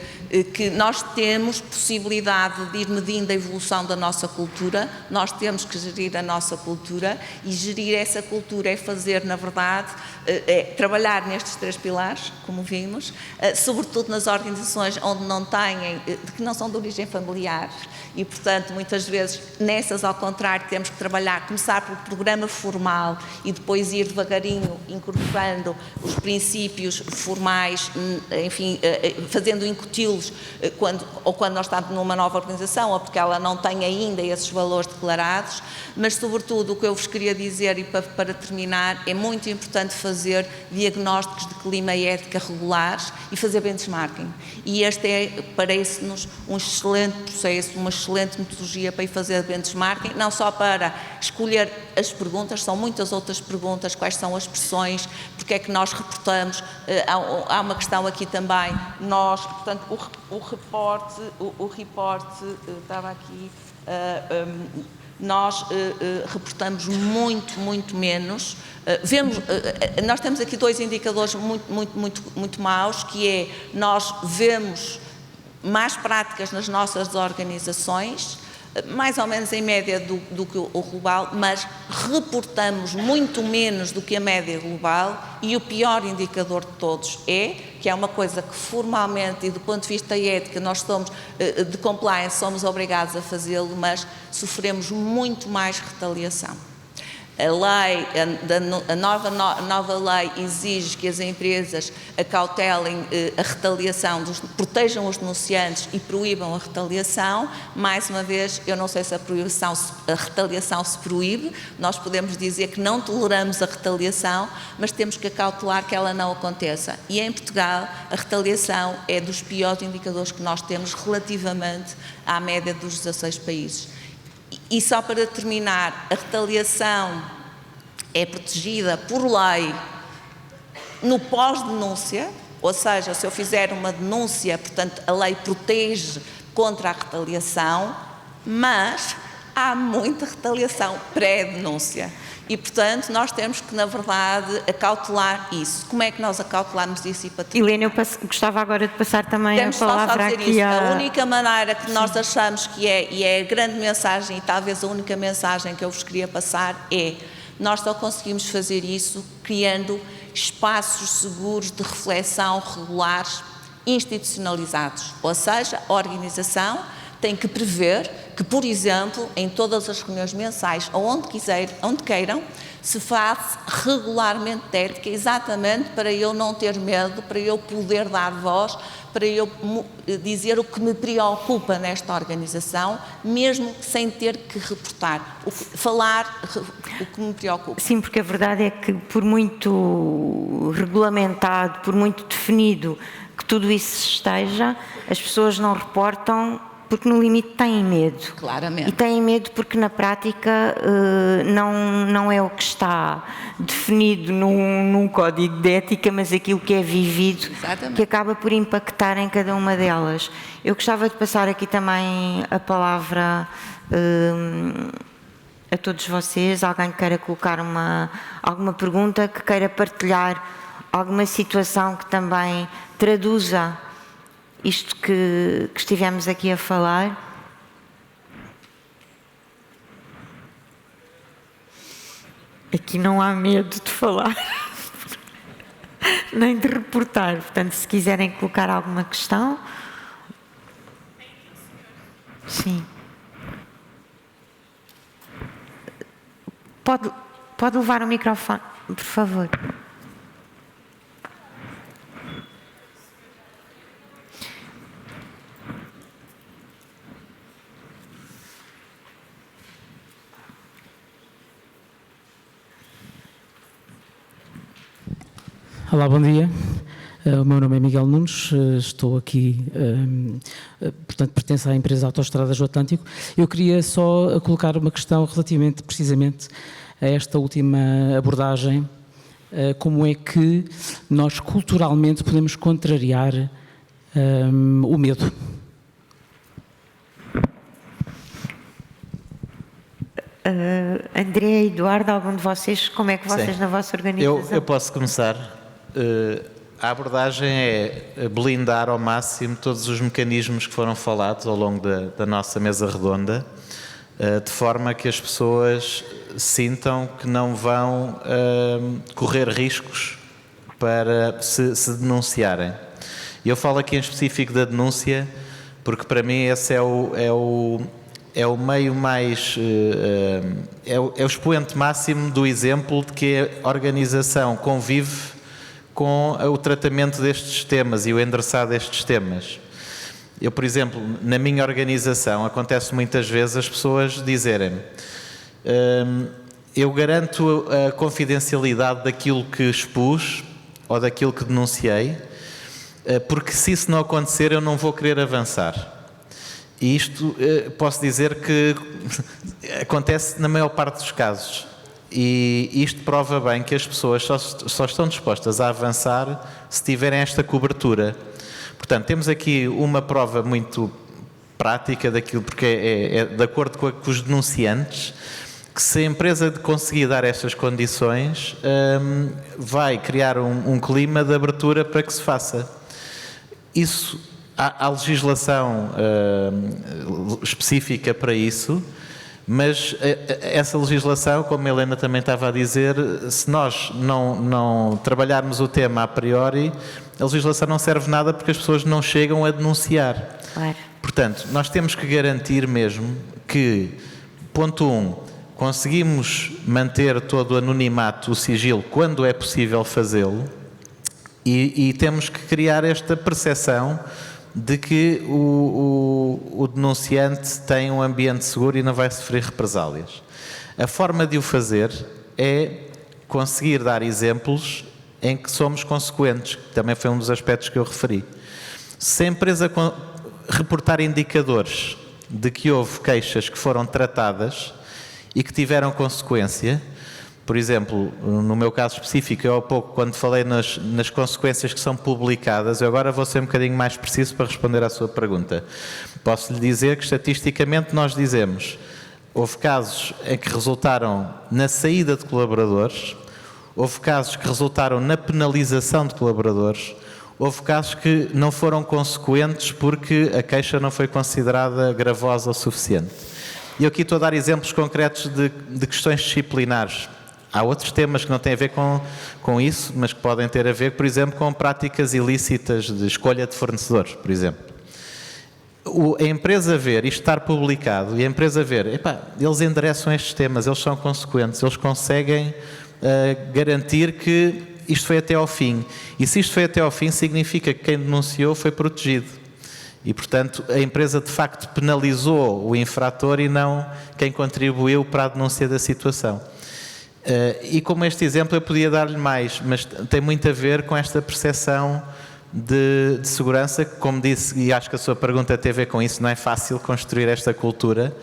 que nós temos possibilidade de ir medindo a evolução da nossa cultura, nós temos que gerir a nossa cultura e gerir essa cultura é fazer, na verdade, trabalhar nestes 3 pilares, como vimos, sobretudo nas organizações onde não têm, que não são de origem familiar e, portanto, muitas vezes nessas, ao contrário, temos que trabalhar, começar pelo programa formal e depois ir devagarinho incorporando os princípios formais, enfim, fazendo incuti-los quando nós estamos numa nova organização ou porque ela não tem ainda esses valores declarados, mas sobretudo o que eu vos queria dizer e para terminar, é muito importante fazer diagnósticos de clima e ética regulares e fazer benchmarking. E este parece-nos um excelente processo, uma excelente metodologia para ir fazer benchmarking, não só para escolher as perguntas, são muitas outras perguntas, quais são as pressões, porque é que nós reportamos, há uma questão aqui também, nós, portanto, o reporte, estava aqui, nós reportamos muito menos, nós temos aqui 2 indicadores muito maus, que é, nós vemos más práticas nas nossas organizações, mais ou menos em média do que o global, mas reportamos muito menos do que a média global e o pior indicador de todos que é uma coisa que formalmente e do ponto de vista ético nós somos, de compliance, somos obrigados a fazê-lo, mas sofremos muito mais retaliação. A lei, a nova lei exige que as empresas acautelem a retaliação, protejam os denunciantes e proíbam a retaliação. Mais uma vez, eu não sei se a retaliação se proíbe, nós podemos dizer que não toleramos a retaliação, mas temos que acautelar que ela não aconteça. E em Portugal, a retaliação é dos piores indicadores que nós temos relativamente à média dos 16 países. E só para terminar, a retaliação é protegida por lei no pós-denúncia, ou seja, se eu fizer uma denúncia, portanto, a lei protege contra a retaliação, mas há muita retaliação pré-denúncia. E, portanto, nós temos que, na verdade, acautelar isso. Como é que nós acautelamos isso? Helena, eu gostava agora de passar também a palavra aqui a única maneira que nós achamos que e é a grande mensagem, e talvez a única mensagem que eu vos queria passar nós só conseguimos fazer isso criando espaços seguros de reflexão regulares, institucionalizados. Ou seja, a organização tem que prever que, por exemplo, em todas as reuniões mensais, ou onde queiram, se faça regularmente de ética, exatamente para eu não ter medo, para eu poder dar voz, para eu dizer o que me preocupa nesta organização, mesmo sem ter que reportar, falar o que me preocupa. Sim, porque a verdade é que por muito regulamentado, por muito definido que tudo isso esteja, as pessoas não reportam porque no limite têm medo. Claramente. E têm medo porque na prática não é o que está definido num código de ética, mas aquilo que é vivido. Exatamente. Que acaba por impactar em cada uma delas. Eu gostava de passar aqui também a palavra a todos vocês, alguém que queira colocar alguma pergunta, que queira partilhar alguma situação que também traduza isto que estivemos aqui a falar. Aqui não há medo de falar, nem de reportar. Portanto, se quiserem colocar alguma questão. Sim. Pode levar o microfone, por favor. Olá, bom dia. O meu nome é Miguel Nunes, estou aqui, portanto, pertenço à empresa Autoestradas do Atlântico. Eu queria só colocar uma questão relativamente, precisamente, a esta última abordagem. Como é que nós culturalmente podemos contrariar o medo? André, Eduardo, algum de vocês, como é que vocês na vossa organização? Eu posso começar. A abordagem é blindar ao máximo todos os mecanismos que foram falados ao longo da nossa mesa redonda, de forma que as pessoas sintam que não vão correr riscos para se denunciarem. Eu falo aqui em específico da denúncia, porque para mim esse é o meio mais, é o expoente máximo do exemplo de que a organização convive com o tratamento destes temas e o endereçar destes temas. Eu, por exemplo, na minha organização, acontece muitas vezes as pessoas dizerem-me: eu garanto a confidencialidade daquilo que expus ou daquilo que denunciei, porque se isso não acontecer eu não vou querer avançar. E isto posso dizer que acontece na maior parte dos casos. E isto prova bem que as pessoas só estão dispostas a avançar se tiverem esta cobertura. Portanto, temos aqui uma prova muito prática daquilo, porque é de acordo com os denunciantes, que se a empresa conseguir dar estas condições, vai criar um clima de abertura para que se faça. Isso, há legislação específica para isso, mas essa legislação, como a Helena também estava a dizer, se nós não trabalharmos o tema a priori, a legislação não serve nada porque as pessoas não chegam a denunciar. Claro. Portanto, nós temos que garantir mesmo que, ponto 1, conseguimos manter todo o anonimato, o sigilo, quando é possível fazê-lo, e temos que criar esta percepção de que o denunciante tem um ambiente seguro e não vai sofrer represálias. A forma de o fazer é conseguir dar exemplos em que somos consequentes, que também foi um dos aspectos que eu referi. Se a empresa reportar indicadores de que houve queixas que foram tratadas e que tiveram consequência, por exemplo, no meu caso específico, eu há pouco, quando falei nas consequências que são publicadas, eu agora vou ser um bocadinho mais preciso para responder à sua pergunta. Posso lhe dizer que, estatisticamente, nós dizemos: houve casos em que resultaram na saída de colaboradores, houve casos que resultaram na penalização de colaboradores, houve casos que não foram consequentes porque a queixa não foi considerada gravosa o suficiente. E eu aqui estou a dar exemplos concretos de questões disciplinares. Há outros temas que não têm a ver com isso, mas que podem ter a ver, por exemplo, com práticas ilícitas de escolha de fornecedores, por exemplo. A empresa ver isto estar publicado e a empresa ver, eles endereçam estes temas, eles são consequentes, eles conseguem garantir que isto foi até ao fim. E se isto foi até ao fim, significa que quem denunciou foi protegido. E, portanto, a empresa de facto penalizou o infrator e não quem contribuiu para a denúncia da situação. E como este exemplo eu podia dar-lhe mais, mas tem muito a ver com esta percepção de segurança, como disse, e acho que a sua pergunta tem a ver com isso, não é fácil construir esta cultura,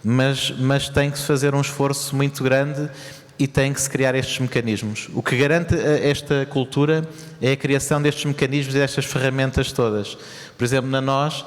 mas tem que se fazer um esforço muito grande e tem que se criar estes mecanismos. O que garante esta cultura é a criação destes mecanismos e destas ferramentas todas. Por exemplo, na nós,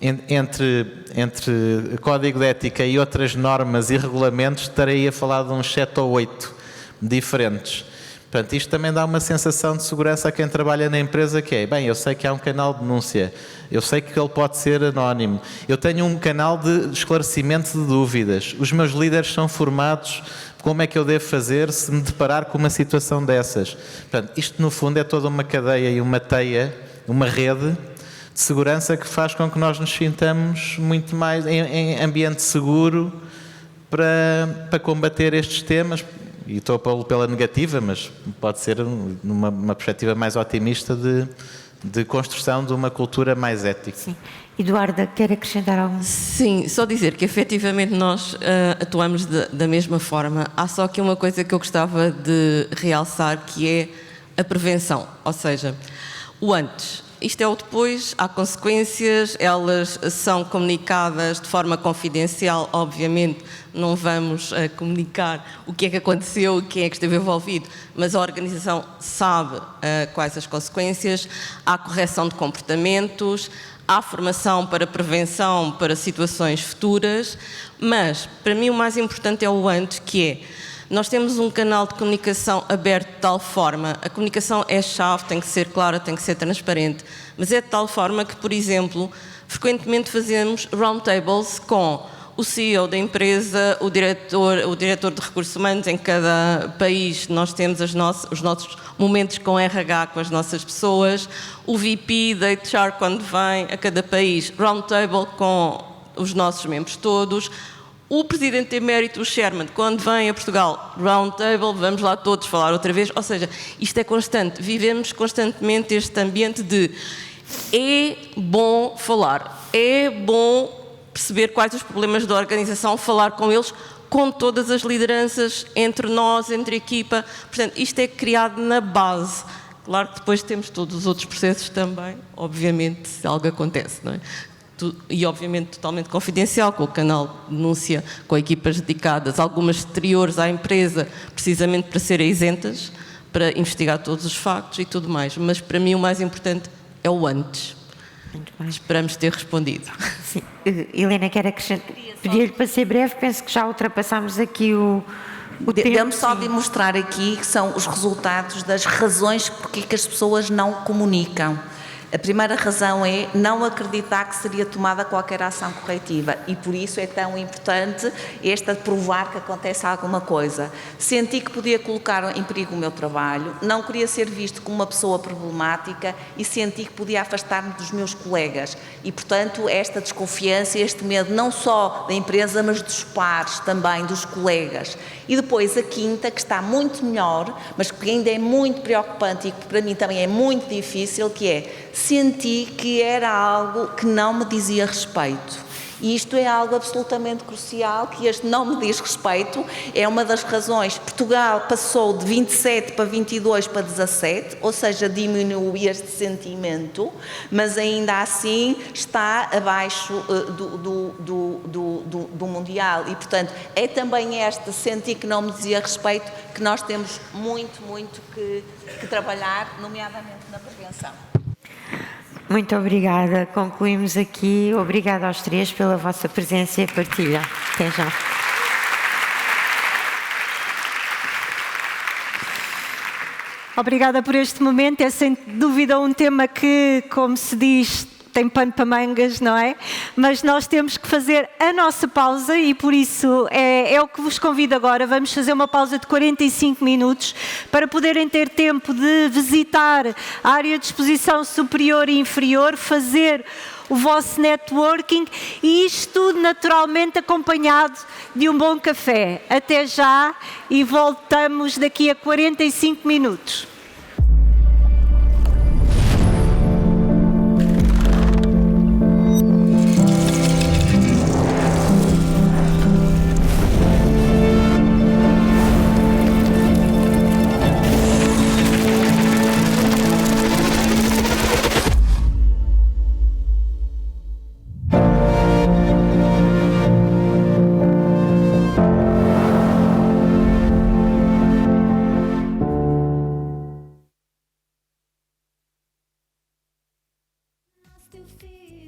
entre código de ética e outras normas e regulamentos, estarei a falar de uns 7 ou 8 diferentes. Portanto, isto também dá uma sensação de segurança a quem trabalha na empresa, que é, eu sei que há um canal de denúncia, eu sei que ele pode ser anónimo, eu tenho um canal de esclarecimento de dúvidas, os meus líderes são formados, como é que eu devo fazer se me deparar com uma situação dessas? Portanto, isto no fundo é toda uma cadeia e uma teia, uma rede de segurança que faz com que nós nos sintamos muito mais em ambiente seguro para combater estes temas. E estou pela negativa, mas pode ser numa perspectiva mais otimista de construção de uma cultura mais ética. Sim. Eduarda, quer acrescentar algo? Sim, só dizer que efetivamente nós atuamos da mesma forma. Há só aqui uma coisa que eu gostava de realçar, que é a prevenção. Ou seja, O antes. Isto é o depois, há consequências, elas são comunicadas de forma confidencial, obviamente não vamos comunicar o que é que aconteceu, quem é que esteve envolvido, mas a organização sabe quais as consequências, há correção de comportamentos, há formação para prevenção para situações futuras, mas para mim o mais importante é o antes, que é: nós temos um canal de comunicação aberto de tal forma, a comunicação é chave, tem que ser clara, tem que ser transparente, mas é de tal forma que, por exemplo, frequentemente fazemos roundtables com o CEO da empresa, o diretor de recursos humanos. Em cada país nós temos os nossos momentos com RH, com as nossas pessoas, o VP da HR quando vem a cada país, roundtable com os nossos membros todos, o presidente emérito, o chairman, quando vem a Portugal, roundtable, vamos lá todos falar outra vez. Ou seja, isto é constante, vivemos constantemente este ambiente de é bom falar, é bom perceber quais os problemas da organização, falar com eles, com todas as lideranças, entre nós, entre a equipa. Portanto, isto é criado na base. Claro que depois temos todos os outros processos também, obviamente, se algo acontece, não é? E obviamente totalmente confidencial, com o canal de denúncia, com equipas dedicadas, algumas exteriores à empresa, precisamente para serem isentas, para investigar todos os factos e tudo mais. Mas para mim o mais importante é o antes. Muito bem. Esperamos ter respondido. Sim. Helena, quero acrescentar, pedir-lhe para ser breve, penso que já ultrapassámos aqui o tempo. Dê-me só demonstrar aqui que são os resultados das razões porque que as pessoas não comunicam. A primeira razão é não acreditar que seria tomada qualquer ação corretiva e por isso é tão importante esta de provar que acontece alguma coisa. Senti que podia colocar em perigo o meu trabalho, não queria ser visto como uma pessoa problemática e senti que podia afastar-me dos meus colegas e, portanto, esta desconfiança, este medo não só da empresa, mas dos pares também, dos colegas. E depois a quinta, que está muito melhor, mas que ainda é muito preocupante e que para mim também é muito difícil, que é: senti que era algo que não me dizia respeito. E isto é algo absolutamente crucial, que este não me diz respeito, é uma das razões. Portugal passou de 27 para 22 para 17, ou seja, diminuiu este sentimento, mas ainda assim está abaixo do mundial. E, portanto, é também este sentir que não me dizia respeito que nós temos muito que trabalhar, nomeadamente na prevenção. Muito obrigada. Concluímos aqui. Obrigada aos três pela vossa presença e partilha. Até já. Obrigada por este momento. É sem dúvida um tema que, como se diz, tem pano para mangas, não é? Mas nós temos que fazer a nossa pausa e por isso é o que vos convido agora. Vamos fazer uma pausa de 45 minutos para poderem ter tempo de visitar a área de exposição superior e inferior, fazer o vosso networking e isto naturalmente acompanhado de um bom café. Até já e voltamos daqui a 45 minutos.